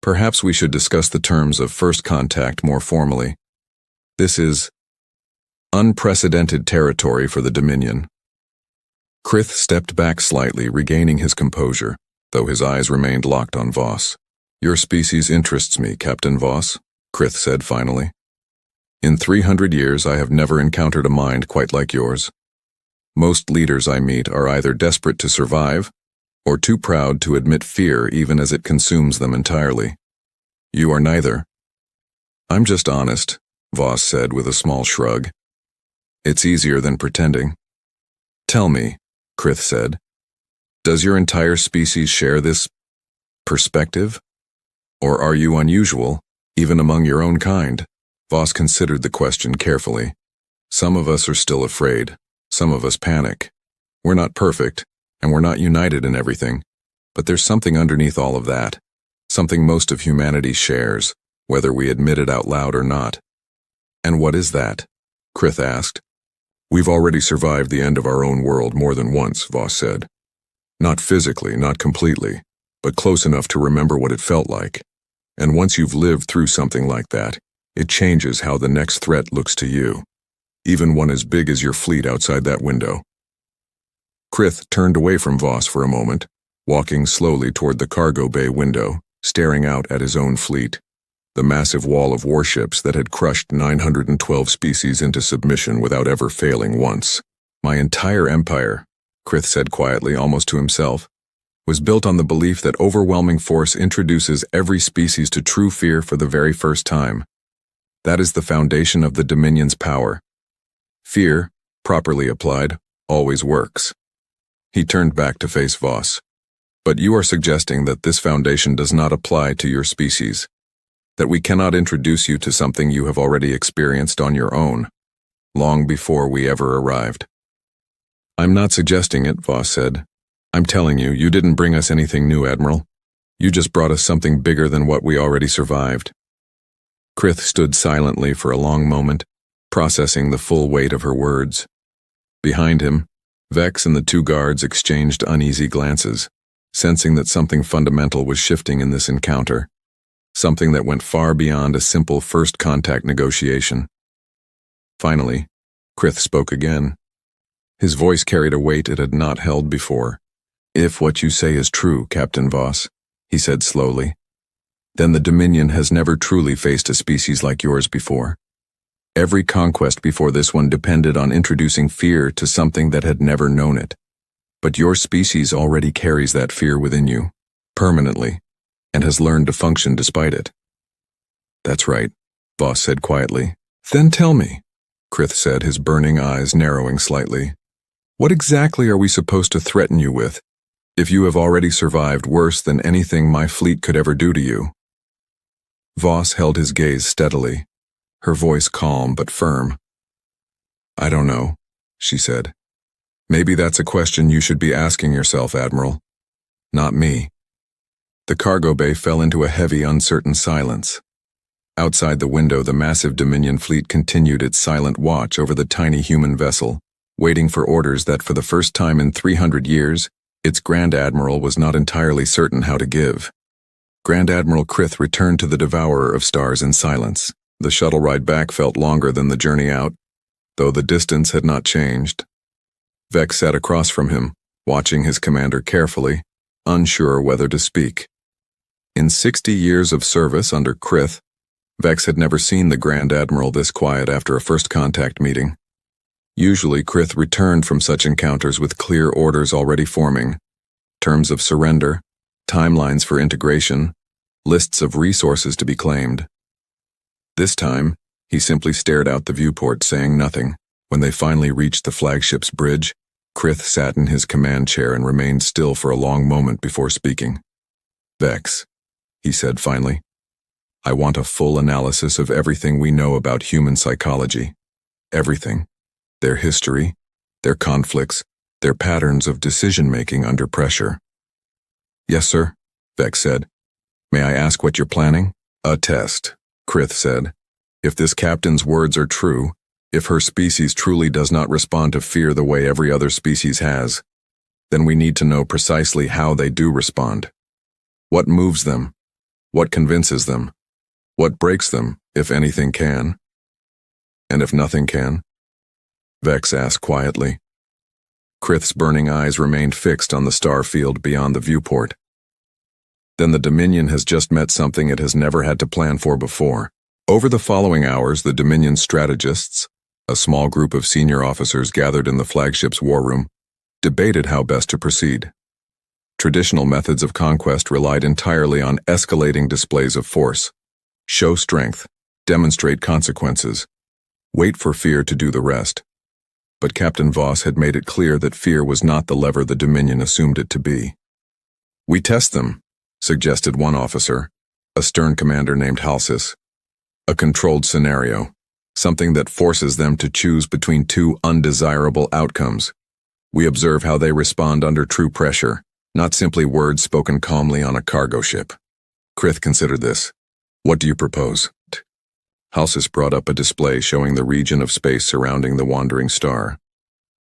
Perhaps we should discuss the terms of first contact more formally. This is unprecedented territory for the Dominion. Krith stepped back slightly, regaining his composure. though his eyes remained locked on Voss. "Your species interests me, Captain Voss," Krith said finally. "In 300 years I have never encountered a mind quite like yours. Most leaders I meet are either desperate to survive or too proud to admit fear even as it consumes them entirely. You are neither." "I'm just honest," Voss said with a small shrug. "It's easier than pretending." "Tell me," Krith said, "does your entire species share this perspective? Or are you unusual, even among your own kind?" Voss considered the question carefully. "Some of us are still afraid. Some of us panic. We're not perfect, and we're not united in everything, but there's something underneath all of that, something most of humanity shares, whether we admit it out loud or not." "And what is that?" Krith asked. "We've already survived the end of our own world more than once," Voss said. "Not physically, not completely, but close enough to remember what it felt like. And once you've lived through something like that, it changes how the next threat looks to you, even one as big as your fleet outside that window." Krith turned away from Voss for a moment, walking slowly toward the cargo bay window, staring out at his own fleet, the massive wall of warships that had crushed 912 species into submission without ever failing once. "My entire empire," Krith said quietly, almost to himself, "was built on the belief that overwhelming force introduces every species to true fear for the very first time. That is the foundation of the Dominion's power. Fear, properly applied, always works." He turned back to face Voss. "But you are suggesting that this foundation does not apply to your species, that we cannot introduce you to something you have already experienced on your own, long before we ever arrived." "I'm not suggesting it," Voss said. "I'm telling you, you didn't bring us anything new, Admiral. You just brought us something bigger than what we already survived." Krith stood silently for a long moment, processing the full weight of her words. Behind him, Vex and the two guards exchanged uneasy glances, sensing that something fundamental was shifting in this encounter, something that went far beyond a simple first contact negotiation. Finally, Krith spoke again. His voice carried a weight it had not held before. "If what you say is true, Captain Voss," he said slowly, "then the Dominion has never truly faced a species like yours before. Every conquest before this one depended on introducing fear to something that had never known it. But your species already carries that fear within you, permanently, and has learned to function despite it." "That's right," Voss said quietly. "Then tell me," Krith said, his burning eyes narrowing slightly, "what exactly are we supposed to threaten you with, if you have already survived worse than anything my fleet could ever do to you?" Voss held his gaze steadily, her voice calm but firm. "I don't know," she said. "Maybe that's a question you should be asking yourself, Admiral. Not me." The cargo bay fell into a heavy, uncertain silence. Outside the window, the massive Dominion fleet continued its silent watch over the tiny human vessel, waiting for orders that for the first time in 300 years, its Grand Admiral was not entirely certain how to give. Grand Admiral Krith returned to the Devourer of Stars in silence. The shuttle ride back felt longer than the journey out, though the distance had not changed. Vex sat across from him, watching his commander carefully, unsure whether to speak. In 60 years of service under Krith, Vex had never seen the Grand Admiral this quiet after a first contact meeting. Usually Krith returned from such encounters with clear orders already forming, terms of surrender, timelines for integration, lists of resources to be claimed. This time, he simply stared out the viewport, saying nothing. When they finally reached the flagship's bridge, Krith sat in his command chair and remained still for a long moment before speaking. "Vex," he said finally, "I want a full analysis of everything we know about human psychology. Everything. Their history, their conflicts, their patterns of decision-making under pressure." "Yes, sir," Vex said. "May I ask what you're planning?" "A test," Krith said. "If this captain's words are true, if her species truly does not respond to fear the way every other species has, then we need to know precisely how they do respond. What moves them? What convinces them? What breaks them, if anything can? And if nothing can?" Vex asked quietly. Krith's burning eyes remained fixed on the star field beyond the viewport, then the Dominion has just met something it has never had to plan for before. Over the following hours, the Dominion strategists, a small group of senior officers gathered in the flagship's war room, debated how best to proceed. Traditional methods of conquest relied entirely on escalating displays of force. Show strength, demonstrate consequences, wait for fear to do the rest. But Captain Voss had made it clear that fear was not the lever the Dominion assumed it to be. "We test them," suggested one officer, a stern commander named Halsis. "A controlled scenario, something that forces them to choose between two undesirable outcomes. We observe how they respond under true pressure, not simply words spoken calmly on a cargo ship." Krith considered this. "What do you propose?" Halsis brought up a display showing the region of space surrounding the wandering star.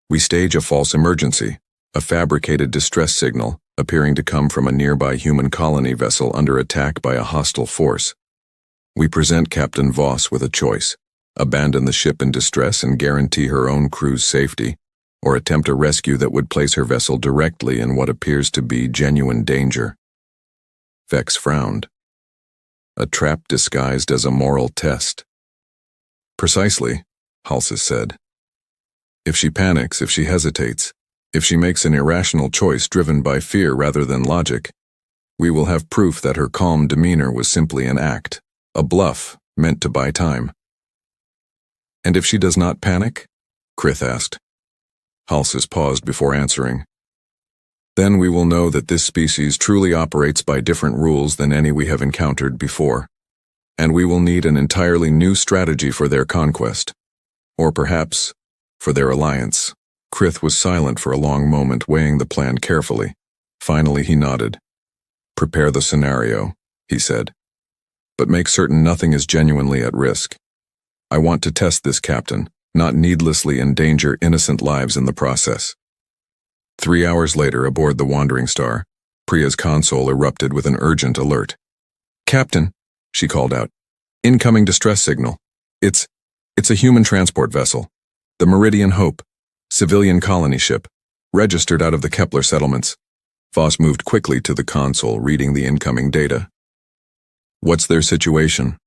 "We stage a false emergency, a fabricated distress signal appearing to come from a nearby human colony vessel under attack by a hostile force. We present Captain Voss with a choice: abandon the ship in distress and guarantee her own crew's safety, or attempt a rescue that would place her vessel directly in what appears to be genuine danger." Vex frowned. "A trap disguised as a moral test." "Precisely," Halsis said. "If she panics, if she hesitates, if she makes an irrational choice driven by fear rather than logic, we will have proof that her calm demeanor was simply an act, a bluff meant to buy time." "And if she does not panic?" Krith asked. Halsis paused before answering. "Then we will know that this species truly operates by different rules than any we have encountered before, and we will need an entirely new strategy for their conquest, or perhaps for their alliance." Krith was silent for a long moment, weighing the plan carefully. Finally he nodded. "Prepare the scenario," he said, "but make certain nothing is genuinely at risk. I want to test this captain, not needlessly endanger innocent lives in the process." 3 hours later, aboard the Wandering Star, Priya's console erupted with an urgent alert. "Captain," she called out, "incoming distress signal. It's a human transport vessel. The Meridian Hope, civilian colony ship, registered out of the Kepler settlements." Voss moved quickly to the console, reading the incoming data. "What's their situation?"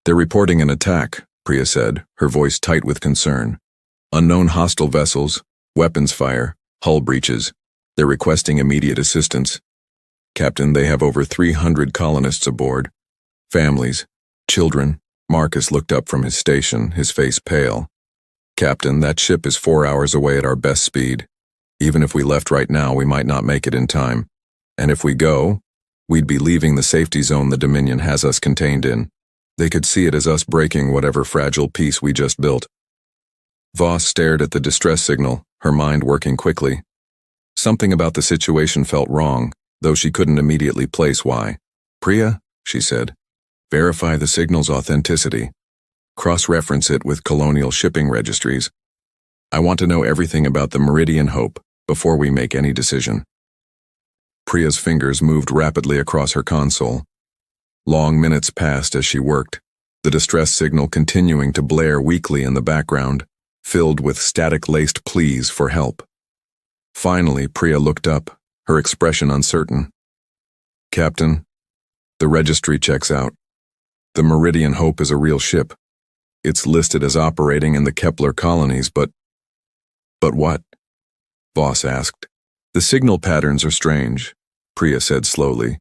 "They're reporting an attack," Priya said, her voice tight with concern. "Unknown hostile vessels, weapons fire, hull breaches. They're requesting immediate assistance. Captain, they have over 300 colonists aboard. Families, children." Marcus looked up from his station, his face pale. "Captain, that ship is 4 hours away at our best speed. Even if we left right now, we might not make it in time. And if we go, we'd be leaving the safety zone the Dominion has us contained in. They could see it as us breaking whatever fragile peace we just built." Voss stared at the distress signal, her mind working quickly. Something about the situation felt wrong, though she couldn't immediately place why. "Priya," she said, "verify the signal's authenticity. Cross-reference it with colonial shipping registries. I want to know everything about the Meridian Hope before we make any decision." Priya's fingers moved rapidly across her console. Long minutes passed as she worked, the distress signal continuing to blare weakly in the background, filled with static-laced pleas for help. Finally, Priya looked up, her expression uncertain. "Captain, the registry checks out. The Meridian Hope is a real ship. It's listed as operating in the Kepler colonies, but what?" Voss asked. "The signal patterns are strange," Priya said slowly.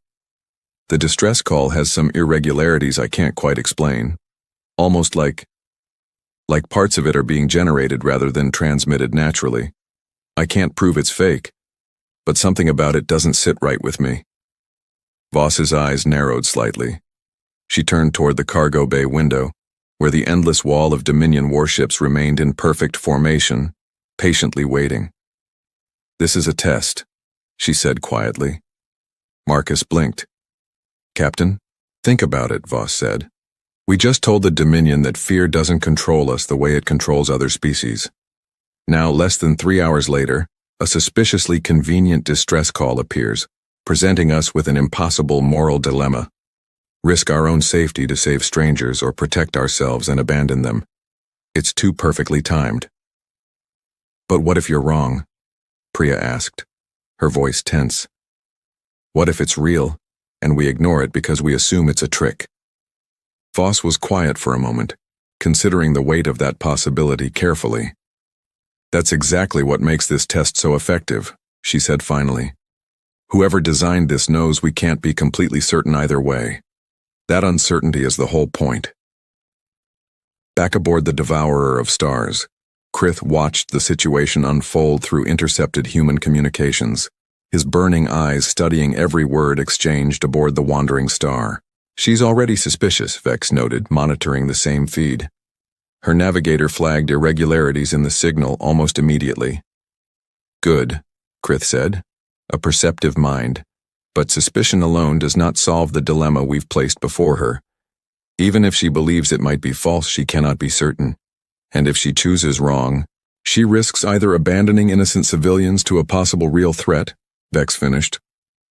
"The distress call has some irregularities I can't quite explain. Almost like parts of it are being generated rather than transmitted naturally. I can't prove it's fake, but something about it doesn't sit right with me." Voss's eyes narrowed slightly. She turned toward the cargo bay window, where the endless wall of Dominion warships remained in perfect formation, patiently waiting. "This is a test," she said quietly. Marcus blinked. "Captain, think about it," Voss said. "We just told the Dominion that fear doesn't control us the way it controls other species. Now, less than 3 hours later, a suspiciously convenient distress call appears, presenting us with an impossible moral dilemma. Risk our own safety to save strangers or protect ourselves and abandon them. It's too perfectly timed." "But what if you're wrong?" Priya asked, her voice tense. "What if it's real? and we ignore it because we assume it's a trick. Voss was quiet for a moment, considering the weight of that possibility carefully. That's exactly what makes this test so effective, she said finally. Whoever designed this knows we can't be completely certain either way. That uncertainty is the whole point. Back aboard the Devourer of Stars, Krith watched the situation unfold through intercepted human communications, his burning eyes studying every word exchanged aboard the wandering star. She's already suspicious, Vex noted, monitoring the same feed. Her navigator flagged irregularities in the signal almost immediately. Good, Krith said, a perceptive mind, but suspicion alone does not solve the dilemma we've placed before her. Even if she believes it might be false, she cannot be certain. And if she chooses wrong, she risks either abandoning innocent civilians to a possible real threat, Vex finished,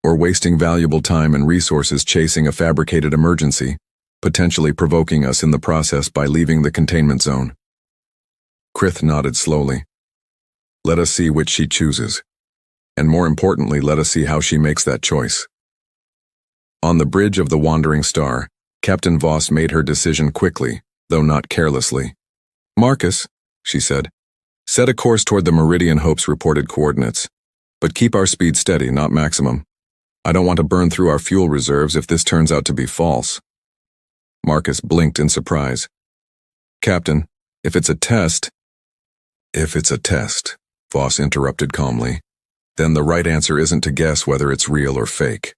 or wasting valuable time and resources chasing a fabricated emergency, potentially provoking us in the process by leaving the containment zone. Krith nodded slowly. Let us see which she chooses. And more importantly, let us see how she makes that choice. On the bridge of the Wandering Star, Captain Voss made her decision quickly, though not carelessly. Marcus, she said, set a course toward the Meridian Hope's reported coordinates, but keep our speed steady, not maximum. I don't want to burn through our fuel reserves if this turns out to be false. Marcus blinked in surprise. Captain, if it's a test, Voss interrupted calmly, then the right answer isn't to guess whether it's real or fake.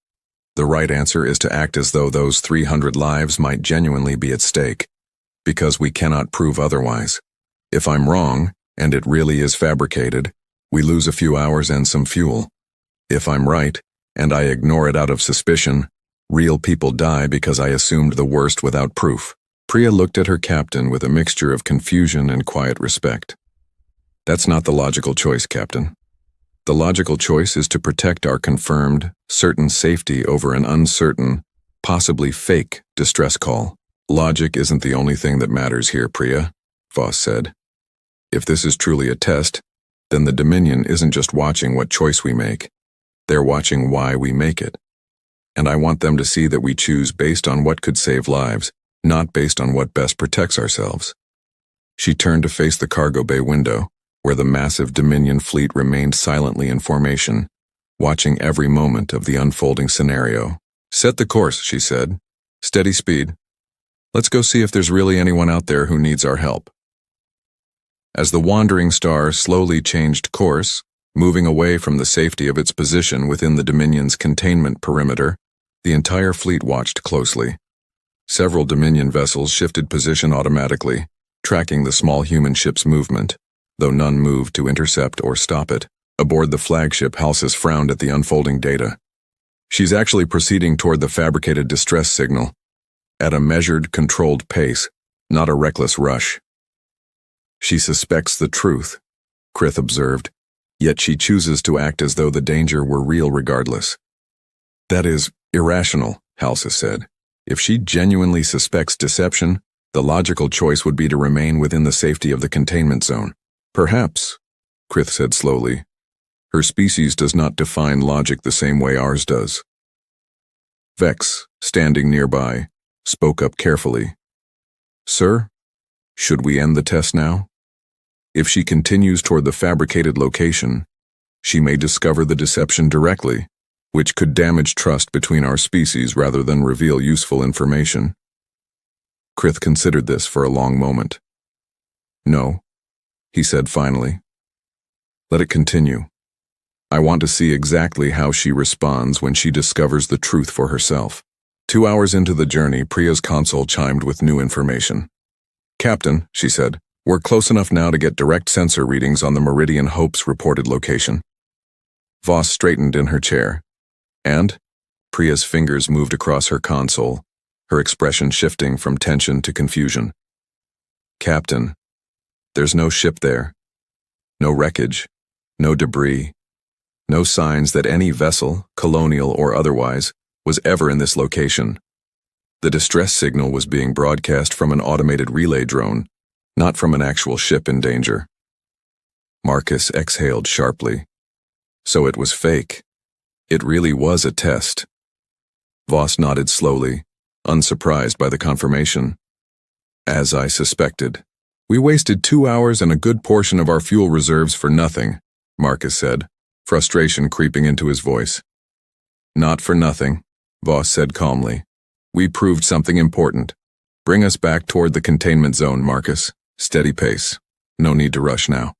The right answer is to act as though those 300 lives might genuinely be at stake, because we cannot prove otherwise. If I'm wrong, and it really is fabricated, we lose a few hours and some fuel. If I'm right, and I ignore it out of suspicion, real people die because I assumed the worst without proof. Priya looked at her captain with a mixture of confusion and quiet respect. That's not the logical choice, Captain. The logical choice is to protect our confirmed, certain safety over an uncertain, possibly fake, distress call. Logic isn't the only thing that matters here, Priya, Voss said. If this is truly a test, then the Dominion isn't just watching what choice we make. They're watching why we make it. And I want them to see that we choose based on what could save lives, not based on what best protects ourselves. She turned to face the cargo bay window, where the massive Dominion fleet remained silently in formation, watching every moment of the unfolding scenario. Set the course, she said. Steady speed. Let's go see if there's really anyone out there who needs our help. As the Wandering Star slowly changed course, moving away from the safety of its position within the Dominion's containment perimeter, the entire fleet watched closely. Several Dominion vessels shifted position automatically, tracking the small human ship's movement, though none moved to intercept or stop it. Aboard the flagship, Halsas frowned at the unfolding data. She's actually proceeding toward the fabricated distress signal, at a measured, controlled pace, not a reckless rush. She suspects the truth, Krith observed, yet she chooses to act as though the danger were real regardless. That is irrational, Halsas said. If she genuinely suspects deception, the logical choice would be to remain within the safety of the containment zone. Perhaps, Krith said slowly. Her species does not define logic the same way ours does. Vex, standing nearby, spoke up carefully. Sir, should we end the test now? If she continues toward the fabricated location, she may discover the deception directly, which could damage trust between our species rather than reveal useful information. Krith considered this for a long moment. No, he said finally. Let it continue. I want to see exactly how she responds when she discovers the truth for herself. 2 hours into the journey, Priya's console chimed with new information. Captain, she said, we're close enough now to get direct sensor readings on the Meridian Hope's reported location. Voss straightened in her chair. And? Priya's fingers moved across her console, her expression shifting from tension to confusion. Captain, there's no ship there. No wreckage, no debris, no signs that any vessel, colonial or otherwise, was ever in this location. The distress signal was being broadcast from an automated relay drone, not from an actual ship in danger. Marcus exhaled sharply. So it was fake. It really was a test. Voss nodded slowly, unsurprised by the confirmation. As I suspected. We wasted 2 hours and a good portion of our fuel reserves for nothing, Marcus said, frustration creeping into his voice. Not for nothing, Voss said calmly. We proved something important. Bring us back toward the containment zone, Marcus. Steady pace. No need to rush now.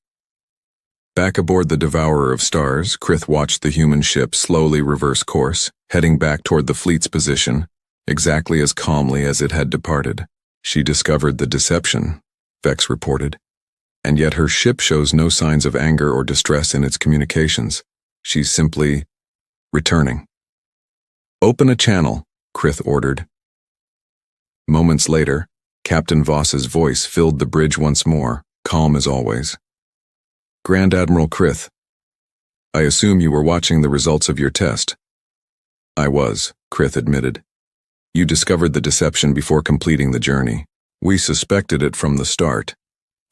Back aboard the Devourer of Stars, Krith watched the human ship slowly reverse course, heading back toward the fleet's position, exactly as calmly as it had departed. She discovered the deception, Vex reported, and yet her ship shows no signs of anger or distress in its communications. She's simply returning. Open a channel, Krith ordered. Moments later, Captain Voss's voice filled the bridge once more, calm as always. Grand Admiral Krith, I assume you were watching the results of your test. I was, Krith admitted. You discovered the deception before completing the journey. We suspected it from the start,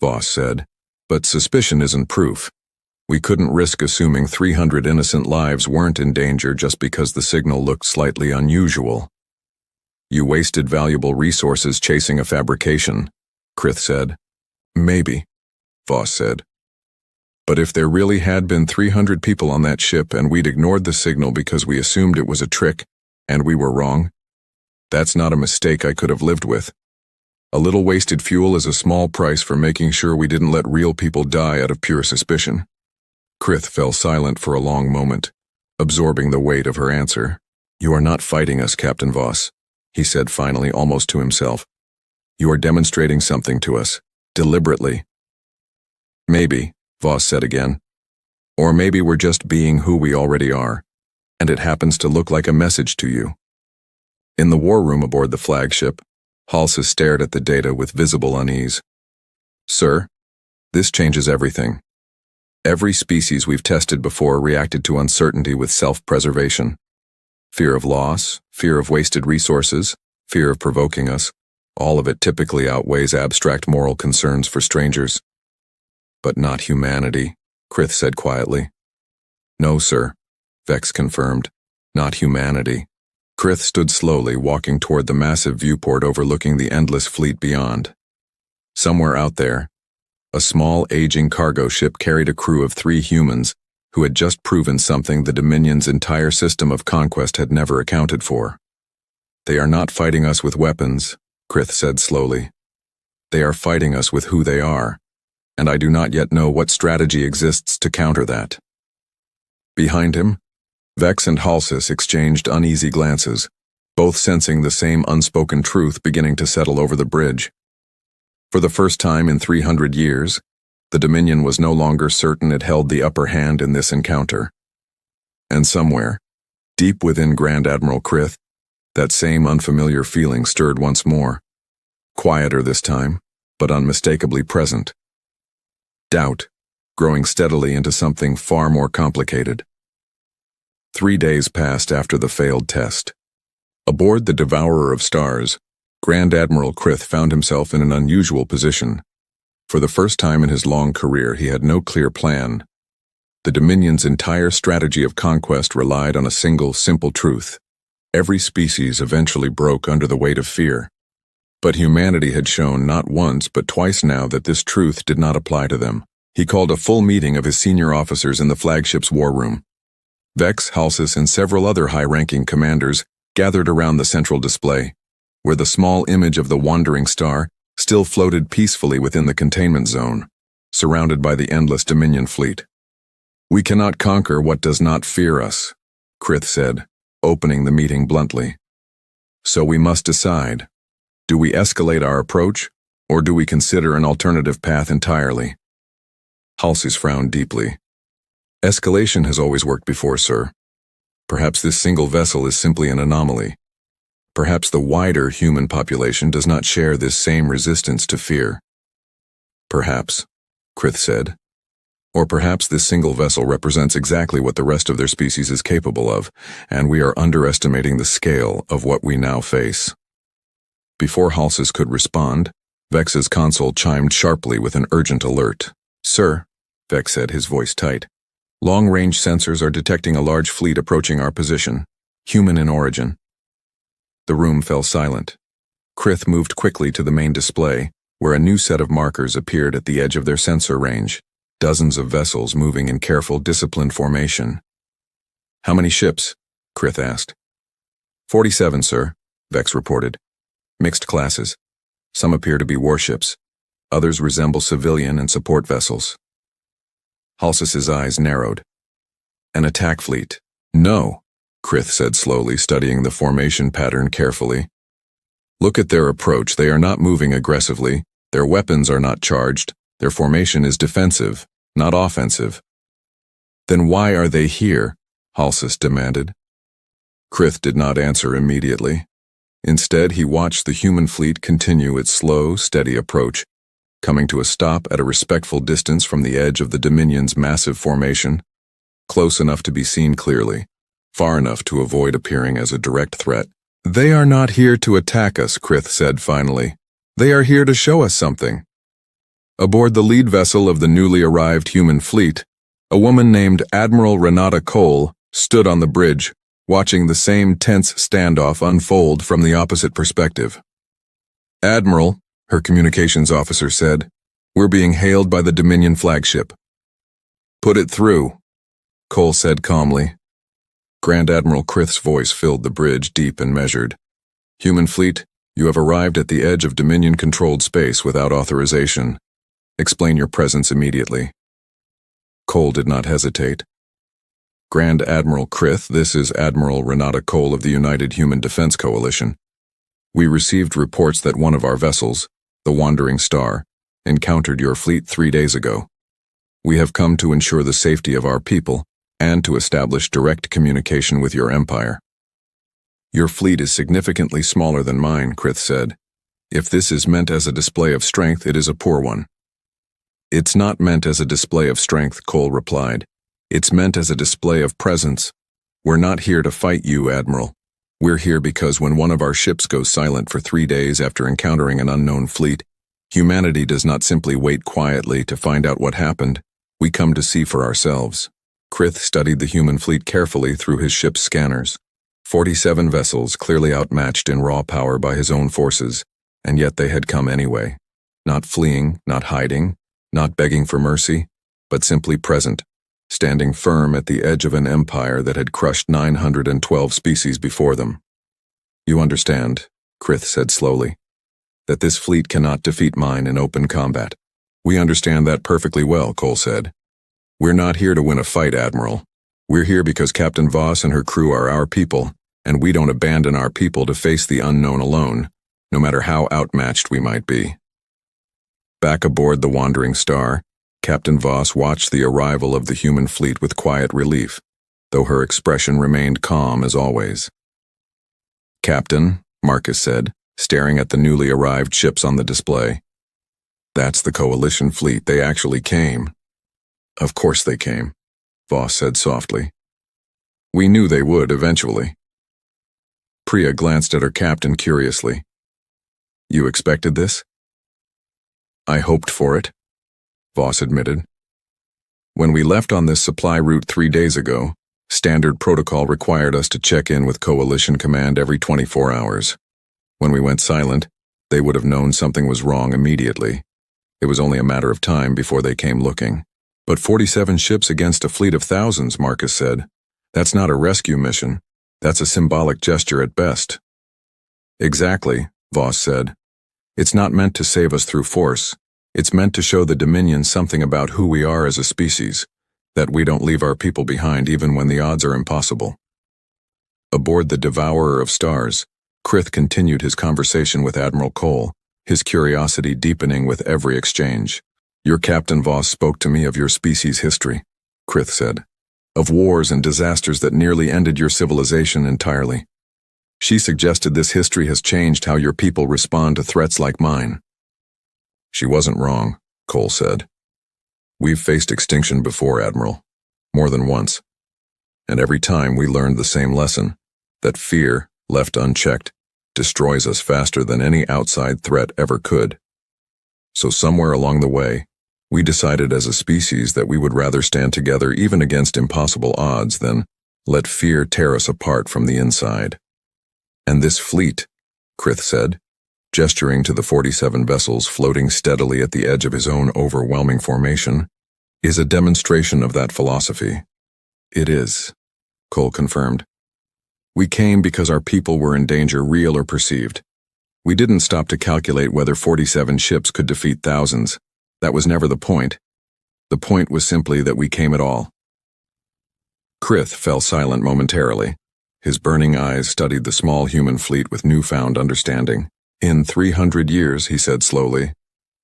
Voss said, but suspicion isn't proof. We couldn't risk assuming 300 innocent lives weren't in danger just because the signal looked slightly unusual. You wasted valuable resources chasing a fabrication, Krith said. Maybe, Voss said. But if there really had been 300 people on that ship and we'd ignored the signal because we assumed it was a trick, and we were wrong, that's not a mistake I could have lived with. A little wasted fuel is a small price for making sure we didn't let real people die out of pure suspicion. Krith fell silent for a long moment, absorbing the weight of her answer. You are not fighting us, Captain Voss, he said finally, almost to himself. You are demonstrating something to us, deliberately. Maybe, Voss said again. Or maybe we're just being who we already are, and it happens to look like a message to you. In the war room aboard the flagship, Halsey stared at the data with visible unease. Sir, this changes everything. Every species we've tested before reacted to uncertainty with self-preservation. Fear of loss, fear of wasted resources, fear of provoking us, all of it typically outweighs abstract moral concerns for strangers. But not humanity, Krith said quietly. No, sir, Vex confirmed. Not humanity. Krith stood slowly, walking toward the massive viewport overlooking the endless fleet beyond. Somewhere out there, a small, aging cargo ship carried a crew of 3 humans who had just proven something the Dominion's entire system of conquest had never accounted for. They are not fighting us with weapons, Krith said slowly. They are fighting us with who they are, and I do not yet know what strategy exists to counter that. Behind him, Vex and Halsey exchanged uneasy glances, both sensing the same unspoken truth beginning to settle over the bridge. For the first time in 300 years, the Dominion was no longer certain it held the upper hand in this encounter. And somewhere, deep within Grand Admiral Krith, that same unfamiliar feeling stirred once more. Quieter this time, but unmistakably present. Doubt, growing steadily into something far more complicated. 3 days passed after the failed test. Aboard the Devourer of Stars, Grand Admiral Krith found himself in an unusual position. For the first time in his long career, he had no clear plan. The Dominion's entire strategy of conquest relied on a single, simple truth. Every species eventually broke under the weight of fear. But humanity had shown not once but twice now that this truth did not apply to them. He called a full meeting of his senior officers in the flagship's war room. Vex, Halsey, and several other high-ranking commanders gathered around the central display, where the small image of the wandering star still floated peacefully within the containment zone, surrounded by the endless Dominion fleet. We cannot conquer what does not fear us, Krith said, opening the meeting bluntly. So we must decide. Do we escalate our approach, or do we consider an alternative path entirely? Halsey frowned deeply. Escalation has always worked before, sir. Perhaps this single vessel is simply an anomaly. Perhaps the wider human population does not share this same resistance to fear. Perhaps, Krith said. Or perhaps this single vessel represents exactly what the rest of their species is capable of, and we are underestimating the scale of what we now face. Before Halsey could respond, Vex's console chimed sharply with an urgent alert. Sir, Vex said, his voice tight. Long-range sensors are detecting a large fleet approaching our position, human in origin. The room fell silent. Krith moved quickly to the main display, where a new set of markers appeared at the edge of their sensor range, dozens of vessels moving in careful, disciplined formation. "How many ships?" Krith asked. 47, sir," Vex reported. "Mixed classes. Some appear to be warships. Others resemble civilian and support vessels." Halsis's eyes narrowed. "An attack fleet?" "No," Krith said slowly, studying the formation pattern carefully. "Look at their approach. They are not moving aggressively. Their weapons are not charged. Their formation is defensive, not offensive." "Then why are they here?" Halsis demanded. Krith did not answer immediately. Instead, he watched the human fleet continue its slow, steady approach, coming to a stop at a respectful distance from the edge of the Dominion's massive formation, close enough to be seen clearly, far enough to avoid appearing as a direct threat. "They are not here to attack us," Krith said finally. "They are here to show us something." Aboard the lead vessel of the newly arrived human fleet, a woman named Admiral Renata Cole stood on the bridge, watching the same tense standoff unfold from the opposite perspective. "Admiral," her communications officer said, "we're being hailed by the Dominion flagship." "Put it through," Cole said calmly. Grand Admiral Krith's voice filled the bridge deep and measured. "Human fleet, you have arrived at the edge of Dominion-controlled space without authorization. Explain your presence immediately." Cole did not hesitate. "Grand Admiral Krith, this is Admiral Renata Cole of the United Human Defense Coalition. We received reports that one of our vessels, the Wandering Star, encountered your fleet 3 days ago. We have come to ensure the safety of our people and to establish direct communication with your empire." "Your fleet is significantly smaller than mine," Krith said. "If this is meant as a display of strength, it is a poor one." "It's not meant as a display of strength," Cole replied. "It's meant as a display of presence. We're not here to fight you, Admiral. We're here because when one of our ships goes silent for 3 days after encountering an unknown fleet, humanity does not simply wait quietly to find out what happened. We come to see for ourselves." Krith studied the human fleet carefully through his ship's scanners. 47 vessels, clearly outmatched in raw power by his own forces, and yet they had come anyway. Not fleeing, not hiding, not begging for mercy, but simply present, standing firm at the edge of an empire that had crushed 912 species before them. "You understand," Krith said slowly, "that this fleet cannot defeat mine in open combat." "We understand that perfectly well," Cole said. "We're not here to win a fight, Admiral. We're here because Captain Voss and her crew are our people, and we don't abandon our people to face the unknown alone, no matter how outmatched we might be." Back aboard the Wandering Star, Captain Voss watched the arrival of the human fleet with quiet relief, though her expression remained calm as always. "Captain," Marcus said, staring at the newly arrived ships on the display. "That's the Coalition fleet. They actually came." "Of course they came," Voss said softly. "We knew they would eventually." Priya glanced at her captain curiously. "You expected this?" "I hoped for it," Voss admitted. "When we left on this supply route 3 days ago, standard protocol required us to check in with Coalition Command every 24 hours. When we went silent, they would have known something was wrong immediately. It was only a matter of time before they came looking. But 47 ships against a fleet of thousands," Marcus said. "That's not a rescue mission. That's a symbolic gesture at best." "Exactly," Voss said. "It's not meant to save us through force. It's meant to show the Dominion something about who we are as a species, that we don't leave our people behind even when the odds are impossible." Aboard the Devourer of Stars, Krith continued his conversation with Admiral Cole, his curiosity deepening with every exchange. "Your Captain Voss spoke to me of your species' history," Krith said, "of wars and disasters that nearly ended your civilization entirely. She suggested this history has changed how your people respond to threats like mine." "She wasn't wrong," Cole said. "We've faced extinction before, Admiral, more than once. And every time we learned the same lesson, that fear, left unchecked, destroys us faster than any outside threat ever could. So somewhere along the way, we decided as a species that we would rather stand together even against impossible odds than let fear tear us apart from the inside. And this fleet, Krith said, gesturing to the 47 vessels floating steadily at the edge of his own overwhelming formation, is a demonstration of that philosophy. It is, Cole confirmed. We came because our people were in danger, real or perceived. We didn't stop to calculate whether 47 ships could defeat thousands. That was never the point. The point was simply that we came at all. Krith fell silent momentarily. His burning eyes studied the small human fleet with newfound understanding. In 300 years, he said slowly,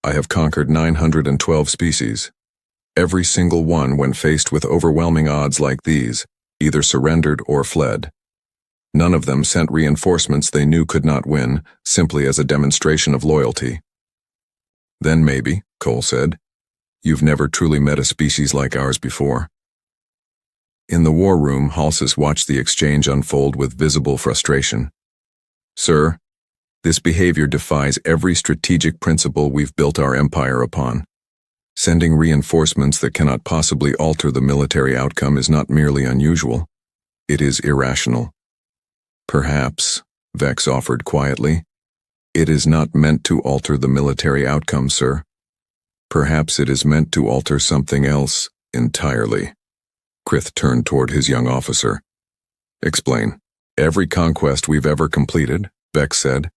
I have conquered 912 species. Every single one, when faced with overwhelming odds like these, either surrendered or fled. None of them sent reinforcements they knew could not win, simply as a demonstration of loyalty. Then maybe, Cole said, you've never truly met a species like ours before. In the war room, Halsey watched the exchange unfold with visible frustration. Sir, this behavior defies every strategic principle we've built our empire upon. Sending reinforcements that cannot possibly alter the military outcome is not merely unusual. It is irrational. Perhaps, Vex offered quietly, it is not meant to alter the military outcome, sir. Perhaps it is meant to alter something else entirely. Krith turned toward his young officer. Explain. Every conquest we've ever completed, Vex said,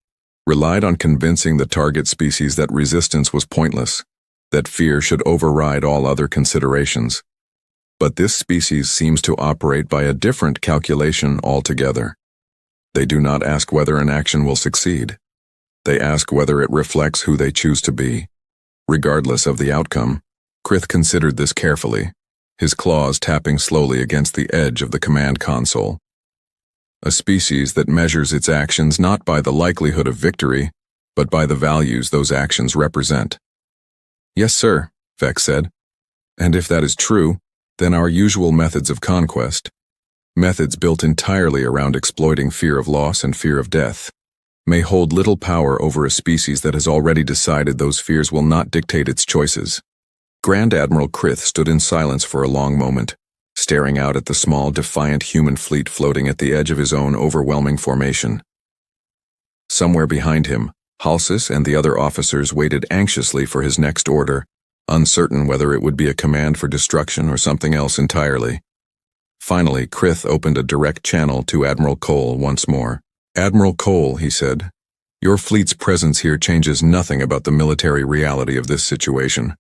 relied on convincing the target species that resistance was pointless, that fear should override all other considerations. But this species seems to operate by a different calculation altogether. They do not ask whether an action will succeed. They ask whether it reflects who they choose to be. Regardless of the outcome, Krith considered this carefully, his claws tapping slowly against the edge of the command console. A species that measures its actions not by the likelihood of victory, but by the values those actions represent. Yes, sir, Vex said. And if that is true, then our usual methods of conquest, methods built entirely around exploiting fear of loss and fear of death, may hold little power over a species that has already decided those fears will not dictate its choices. Grand Admiral Krith stood in silence for a long moment, staring out at the small, defiant human fleet floating at the edge of his own overwhelming formation. Somewhere behind him, Halsey and the other officers waited anxiously for his next order, uncertain whether it would be a command for destruction or something else entirely. Finally, Krith opened a direct channel to Admiral Cole once more. Admiral Cole, he said, your fleet's presence here changes nothing about the military reality of this situation.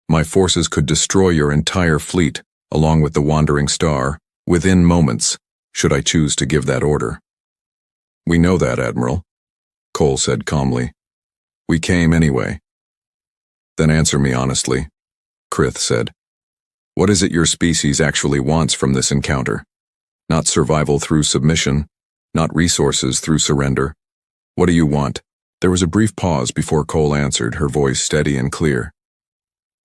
My forces could destroy your entire fleet, along with the Wandering Star, within moments, should I choose to give that order. We know that, Admiral, Cole said calmly. We came anyway. Then answer me honestly, Krith said. What is it your species actually wants from this encounter? Not survival through submission, not resources through surrender. What do you want? There was a brief pause before Cole answered, her voice steady and clear.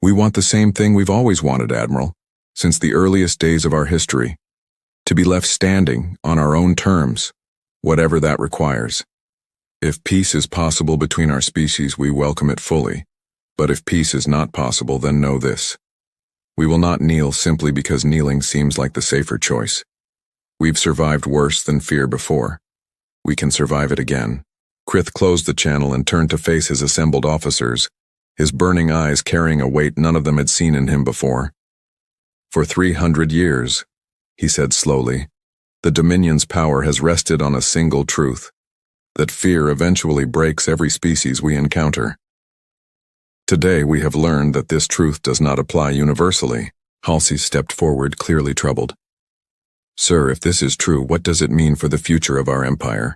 We want the same thing we've always wanted, Admiral, since the earliest days of our history. To be left standing on our own terms, whatever that requires. If peace is possible between our species, we welcome it fully. But if peace is not possible, then know this. We will not kneel simply because kneeling seems like the safer choice. We've survived worse than fear before. We can survive it again. Krith closed the channel and turned to face his assembled officers, his burning eyes carrying a weight none of them had seen in him before. For 300 years, he said slowly, the Dominion's power has rested on a single truth, that fear eventually breaks every species we encounter. Today we have learned that this truth does not apply universally. Halsey stepped forward, clearly troubled. Sir, if this is true, what does it mean for the future of our empire?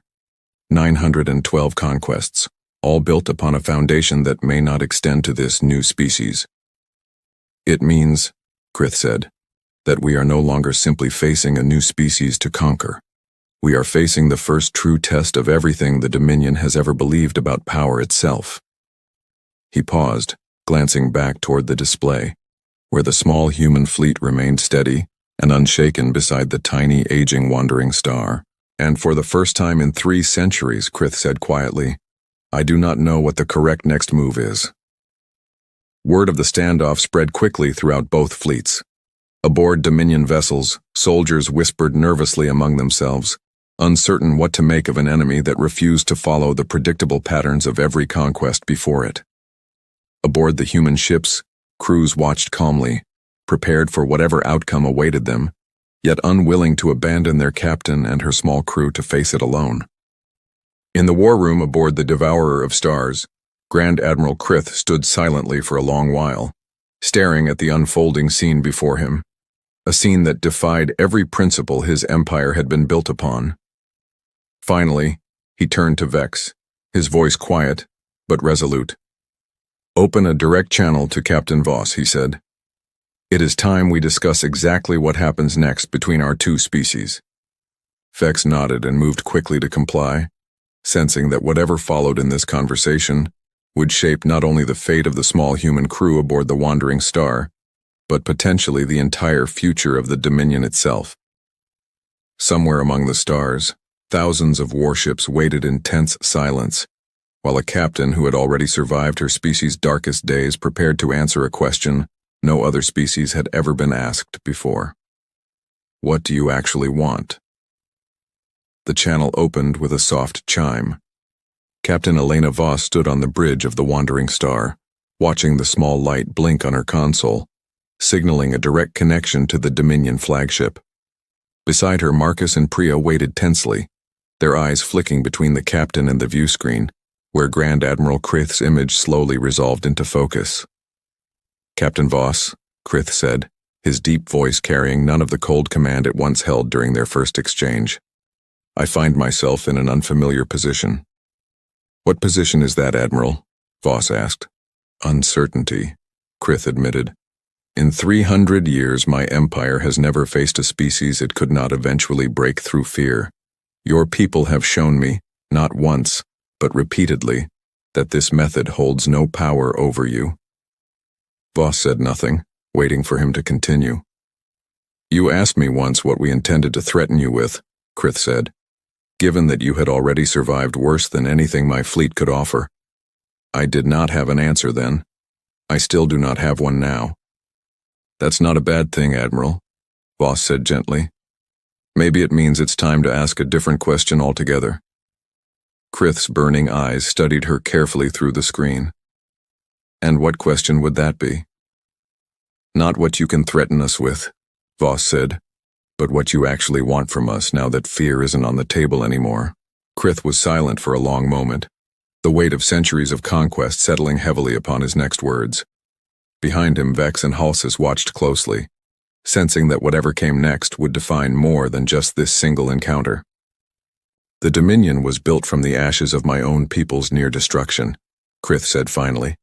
912 conquests, all built upon a foundation that may not extend to this new species. It means, Krith said, that we are no longer simply facing a new species to conquer. We are facing the first true test of everything the Dominion has ever believed about power itself. He paused, glancing back toward the display, where the small human fleet remained steady and unshaken beside the tiny, aging Wandering Star. And for the first time in 3 centuries, Krith said quietly, I do not know what the correct next move is. Word of the standoff spread quickly throughout both fleets. Aboard Dominion vessels, soldiers whispered nervously among themselves, uncertain what to make of an enemy that refused to follow the predictable patterns of every conquest before it. Aboard the human ships, crews watched calmly, prepared for whatever outcome awaited them, yet unwilling to abandon their captain and her small crew to face it alone. In the war room aboard the Devourer of Stars, Grand Admiral Krith stood silently for a long while, staring at the unfolding scene before him, a scene that defied every principle his empire had been built upon. Finally, he turned to Vex, his voice quiet but resolute. "Open a direct channel to Captain Voss," he said. "It is time we discuss exactly what happens next between our two species." Vex nodded and moved quickly to comply, sensing that whatever followed in this conversation would shape not only the fate of the small human crew aboard the Wandering Star, but potentially the entire future of the Dominion itself. Somewhere among the stars, thousands of warships waited in tense silence, while a captain who had already survived her species' darkest days prepared to answer a question no other species had ever been asked before. "What do you actually want?" The channel opened with a soft chime. Captain Elena Voss stood on the bridge of the Wandering Star, watching the small light blink on her console, signaling a direct connection to the Dominion flagship. Beside her, Marcus and Priya waited tensely, their eyes flicking between the captain and the view screen, where Grand Admiral Krith's image slowly resolved into focus. "Captain Voss," Krith said, his deep voice carrying none of the cold command it once held during their first exchange. "I find myself in an unfamiliar position." "What position is that, Admiral?" Voss asked. "Uncertainty," Krith admitted. "In 300 years, my empire has never faced a species it could not eventually break through fear. Your people have shown me, not once, but repeatedly, that this method holds no power over you." Voss said nothing, waiting for him to continue. "You asked me once what we intended to threaten you with," Krith said, "given that you had already survived worse than anything my fleet could offer. I did not have an answer then. I still do not have one now." "That's not a bad thing, Admiral," Voss said gently. "Maybe it means it's time to ask a different question altogether." Krith's burning eyes studied her carefully through the screen. "And what question would that be?" "Not what you can threaten us with," Voss said, "but what you actually want from us now that fear isn't on the table anymore." Krith was silent for a long moment, the weight of centuries of conquest settling heavily upon his next words. Behind him, Vex and Halsas watched closely, sensing that whatever came next would define more than just this single encounter. "The Dominion was built from the ashes of my own people's near destruction," Krith said finally.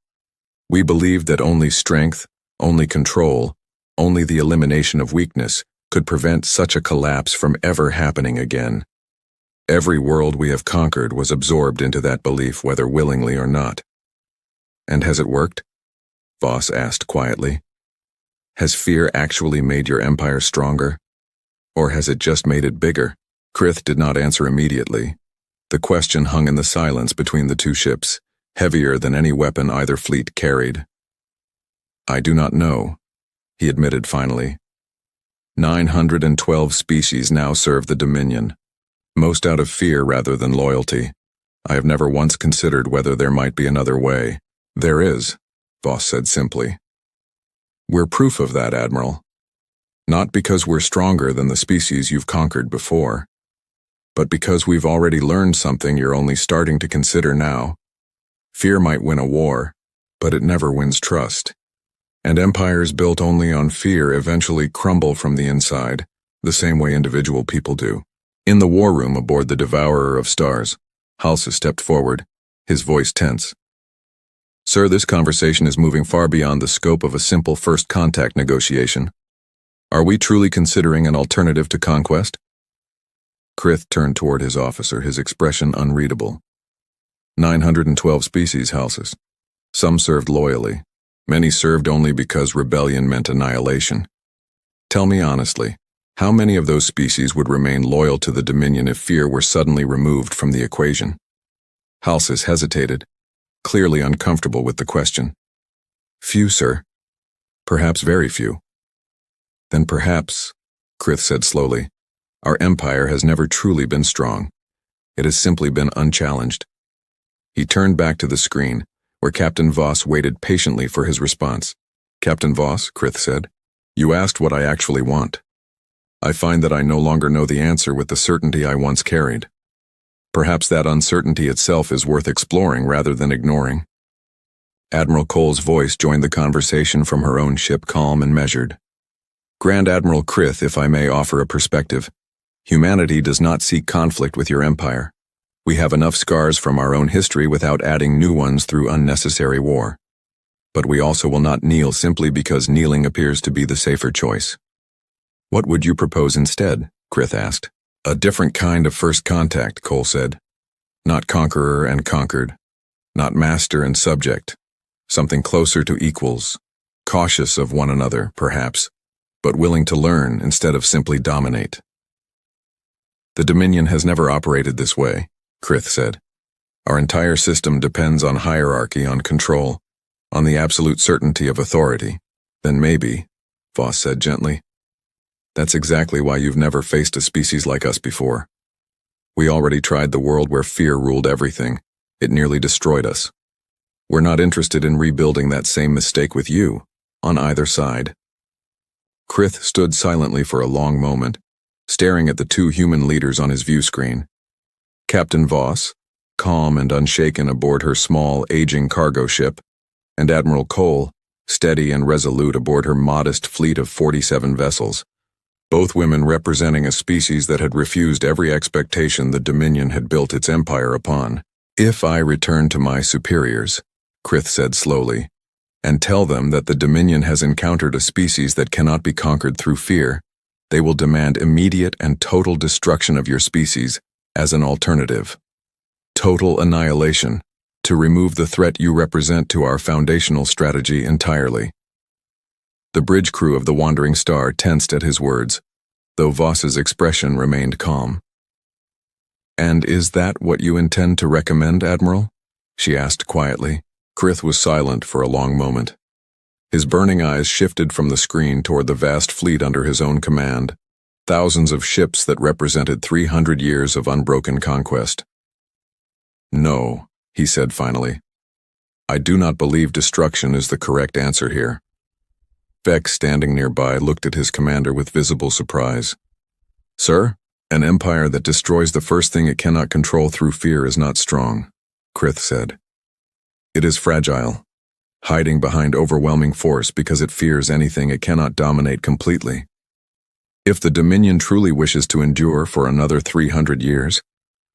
"We believed that only strength, only control, only the elimination of weakness could prevent such a collapse from ever happening again. Every world we have conquered was absorbed into that belief, whether willingly or not." "And has it worked?" Voss asked quietly. "Has fear actually made your empire stronger? Or has it just made it bigger?" Krith did not answer immediately. The question hung in the silence between the two ships, heavier than any weapon either fleet carried. "I do not know," he admitted finally. 912 species now serve the Dominion, most out of fear rather than loyalty. I have never once considered whether there might be another way. "There is," Voss said simply. "We're proof of that, Admiral. Not because we're stronger than the species you've conquered before, but because we've already learned something you're only starting to consider now. Fear might win a war, but it never wins trust. And empires built only on fear eventually crumble from the inside, the same way individual people do." In the war room aboard the Devourer of Stars, Halsas stepped forward, his voice tense. "Sir, this conversation is moving far beyond the scope of a simple first contact negotiation. Are we truly considering an alternative to conquest?" Krith turned toward his officer, his expression unreadable. 912 species, Halsas. Some served loyally. Many served only because rebellion meant annihilation. Tell me honestly, how many of those species would remain loyal to the Dominion if fear were suddenly removed from the equation? Halsas hesitated, clearly uncomfortable with the question. "Few, sir. Perhaps very few." "Then perhaps," Krith said slowly, Our empire has never truly been strong. It has simply been unchallenged. He turned back to the screen, where Captain Voss waited patiently for his response. Captain Voss, Krith said, you asked what I actually want. I find that I no longer know the answer with the certainty I once carried. Perhaps that uncertainty itself is worth exploring rather than ignoring. Admiral Cole's voice joined the conversation from her own ship, calm and measured. Grand Admiral Krith, if I may offer a perspective, humanity does not seek conflict with your empire. We have enough scars from our own history without adding new ones through unnecessary war. But we also will not kneel simply because kneeling appears to be the safer choice. What would you propose instead? Krith asked. A different kind of first contact, Cole said. Not conqueror and conquered. Not master and subject. Something closer to equals. Cautious of one another, perhaps, but willing to learn instead of simply dominate. The Dominion has never operated this way, Krith said. Our entire system depends on hierarchy, on control, on the absolute certainty of authority. Then maybe, Voss said gently. That's exactly why you've never faced a species like us before. We already tried the world where fear ruled everything. It nearly destroyed us. We're not interested in rebuilding that same mistake with you, on either side. Krith stood silently for a long moment, staring at the two human leaders on his view screen. Captain Voss, calm and unshaken aboard her small, aging cargo ship, and Admiral Cole, steady and resolute aboard her modest fleet of 47 vessels. Both women representing a species that had refused every expectation the Dominion had built its empire upon. If I return to my superiors, Krith said slowly, and tell them that the Dominion has encountered a species that cannot be conquered through fear, they will demand immediate and total destruction of your species as an alternative. Total annihilation, to remove the threat you represent to our foundational strategy entirely. The bridge crew of the Wandering Star tensed at his words, though Voss's expression remained calm. And is that what you intend to recommend, Admiral? She asked quietly. Krith was silent for a long moment. His burning eyes shifted from the screen toward the vast fleet under his own command, thousands of ships that represented 300 years of unbroken conquest. No, he said finally. I do not believe destruction is the correct answer here. Beck, standing nearby, looked at his commander with visible surprise. Sir, an empire that destroys the first thing it cannot control through fear is not strong, Krith said. It is fragile, hiding behind overwhelming force because it fears anything it cannot dominate completely. If the Dominion truly wishes to endure for another 300 years,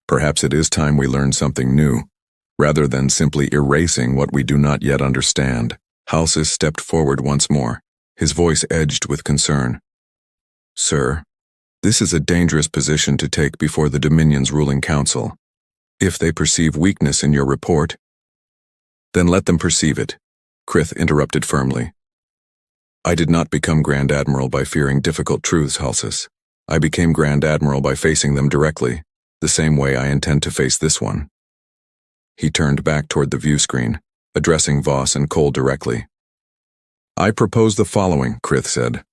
perhaps it is time we learn something new, rather than simply erasing what we do not yet understand. Halsey stepped forward once more, his voice edged with concern. Sir, this is a dangerous position to take before the Dominion's ruling council. If they perceive weakness in your report, then let them perceive it, Krith interrupted firmly. I did not become Grand Admiral by fearing difficult truths, Halsey. I became Grand Admiral by facing them directly, the same way I intend to face this one. He turned back toward the view screen, addressing Voss and Cole directly. I propose the following, Krith said.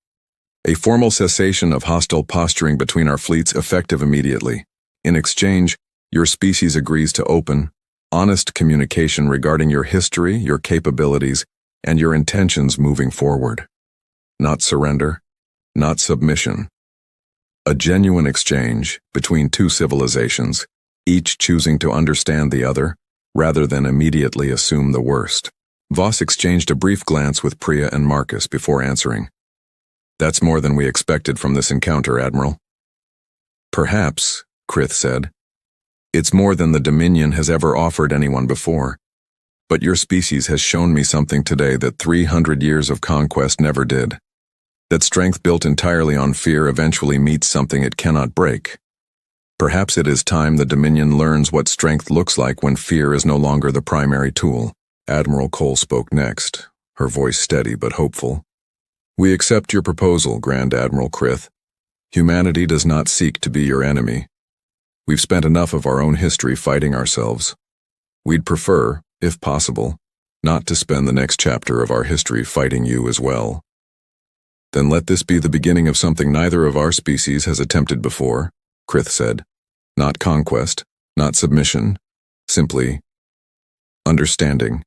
A formal cessation of hostile posturing between our fleets effective immediately. In exchange, your species agrees to open, honest communication regarding your history, your capabilities, and your intentions moving forward. Not surrender, not submission. A genuine exchange between two civilizations, each choosing to understand the other, rather than immediately assume the worst. Voss exchanged a brief glance with Priya and Marcus before answering. That's more than we expected from this encounter, Admiral. Perhaps, Krith said. It's more than the Dominion has ever offered anyone before. But your species has shown me something today that 300 years of conquest never did. That strength built entirely on fear eventually meets something it cannot break. Perhaps it is time the Dominion learns what strength looks like when fear is no longer the primary tool. Admiral Cole spoke next, her voice steady but hopeful. We accept your proposal, Grand Admiral Krith. Humanity does not seek to be your enemy. We've spent enough of our own history fighting ourselves. We'd prefer, if possible, not to spend the next chapter of our history fighting you as well. Then let this be the beginning of something neither of our species has attempted before, Krith said. Not conquest, not submission, simply understanding.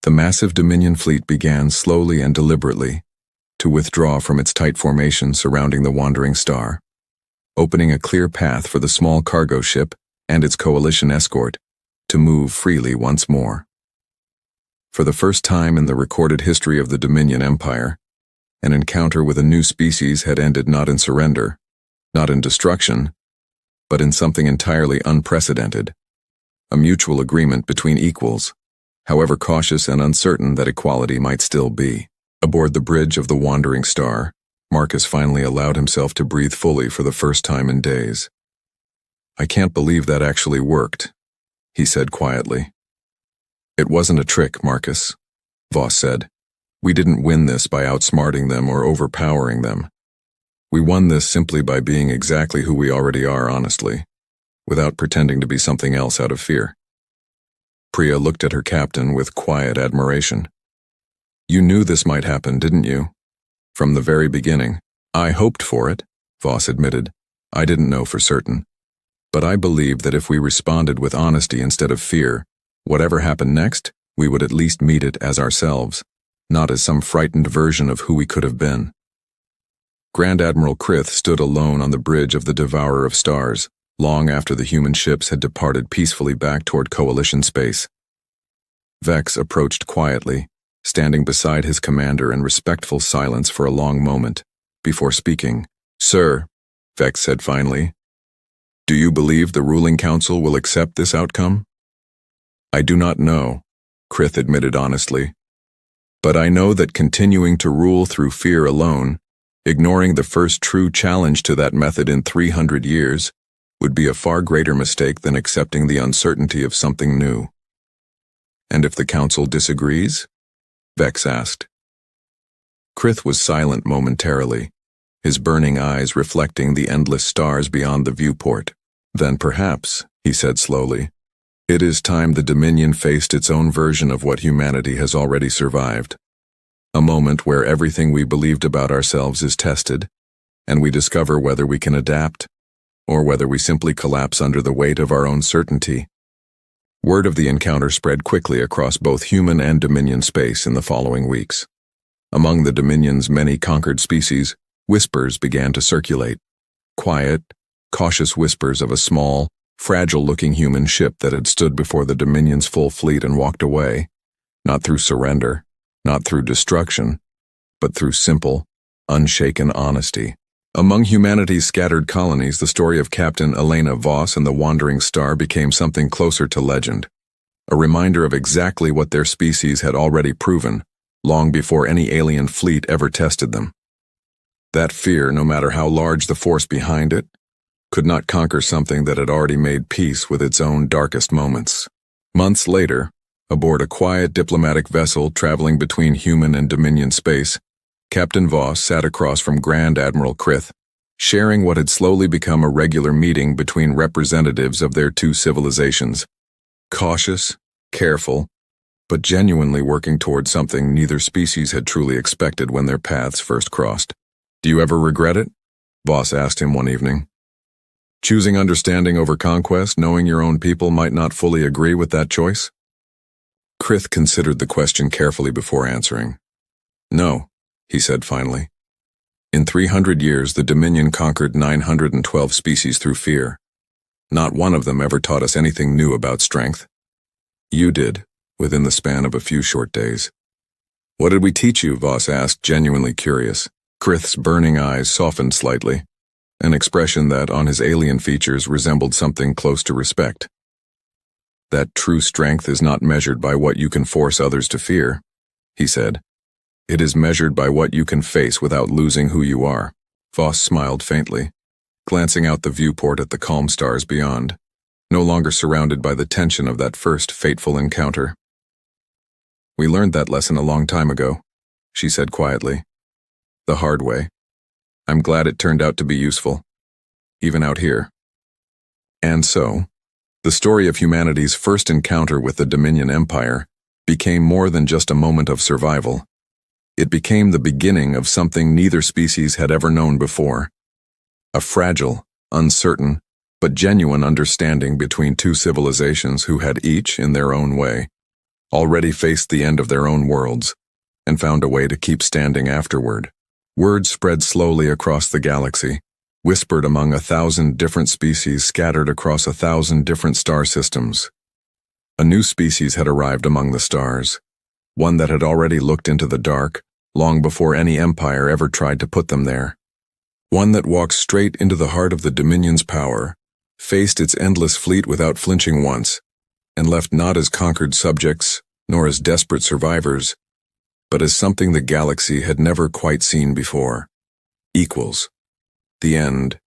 The massive Dominion fleet began slowly and deliberately to withdraw from its tight formation surrounding the wandering star, opening a clear path for the small cargo ship and its coalition escort to move freely once more. For the first time in the recorded history of the Dominion Empire, an encounter with a new species had ended not in surrender, not in destruction, but in something entirely unprecedented, a mutual agreement between equals, however cautious and uncertain that equality might still be. Aboard the bridge of the wandering star, Marcus finally allowed himself to breathe fully for the first time in days. I can't believe that actually worked, he said quietly. It wasn't a trick, Marcus, Voss said. We didn't win this by outsmarting them or overpowering them. We won this simply by being exactly who we already are, honestly, without pretending to be something else out of fear. Priya looked at her captain with quiet admiration. You knew this might happen, didn't you? From the very beginning. I hoped for it, Voss admitted. I didn't know for certain. But I believed that if we responded with honesty instead of fear, whatever happened next, we would at least meet it as ourselves, not as some frightened version of who we could have been. Grand Admiral Krith stood alone on the bridge of the Devourer of Stars, long after the human ships had departed peacefully back toward Coalition space. Vex approached quietly, standing beside his commander in respectful silence for a long moment, before speaking. Sir, Vex said finally, do you believe the ruling council will accept this outcome? I do not know, Krith admitted honestly. But I know that continuing to rule through fear alone, ignoring the first true challenge to that method in 300 years, would be a far greater mistake than accepting the uncertainty of something new. And if the council disagrees? Vex asked. Krith was silent momentarily, his burning eyes reflecting the endless stars beyond the viewport. Then perhaps, he said slowly, it is time the Dominion faced its own version of what humanity has already survived. A moment where everything we believed about ourselves is tested, and we discover whether we can adapt, or whether we simply collapse under the weight of our own certainty. Word of the encounter spread quickly across both human and Dominion space in the following weeks. Among the Dominion's many conquered species, whispers began to circulate. Quiet, cautious whispers of a small, fragile-looking human ship that had stood before the Dominion's full fleet and walked away, not through surrender, not through destruction, but through simple, unshaken honesty. Among humanity's scattered colonies, the story of Captain Elena Voss and the Wandering Star became something closer to legend, a reminder of exactly what their species had already proven, long before any alien fleet ever tested them. That fear, no matter how large the force behind it, could not conquer something that had already made peace with its own darkest moments. Months later, aboard a quiet diplomatic vessel traveling between human and Dominion space, Captain Voss sat across from Grand Admiral Krith, sharing what had slowly become a regular meeting between representatives of their two civilizations. Cautious, careful, but genuinely working toward something neither species had truly expected when their paths first crossed. Do you ever regret it? Voss asked him one evening. Choosing understanding over conquest, knowing your own people might not fully agree with that choice? Krith considered the question carefully before answering. No, he said finally. In 300 years, the Dominion conquered 912 species through fear. Not one of them ever taught us anything new about strength. You did, within the span of a few short days. What did we teach you? Voss asked, genuinely curious. Krith's burning eyes softened slightly, an expression that, on his alien features, resembled something close to respect. That true strength is not measured by what you can force others to fear, he said. It is measured by what you can face without losing who you are. Voss smiled faintly, glancing out the viewport at the calm stars beyond, no longer surrounded by the tension of that first fateful encounter. We learned that lesson a long time ago, she said quietly. The hard way. I'm glad it turned out to be useful, even out here. And so, the story of humanity's first encounter with the Dominion Empire became more than just a moment of survival. It became the beginning of something neither species had ever known before. A fragile, uncertain, but genuine understanding between two civilizations who had each, in their own way, already faced the end of their own worlds and found a way to keep standing afterward. Word spread slowly across the galaxy, whispered among 1,000 different species scattered across 1,000 different star systems. A new species had arrived among the stars, one that had already looked into the dark long before any empire ever tried to put them there. One that walked straight into the heart of the Dominion's power, faced its endless fleet without flinching once, and left not as conquered subjects nor as desperate survivors, but as something the galaxy had never quite seen before. Equals. The end.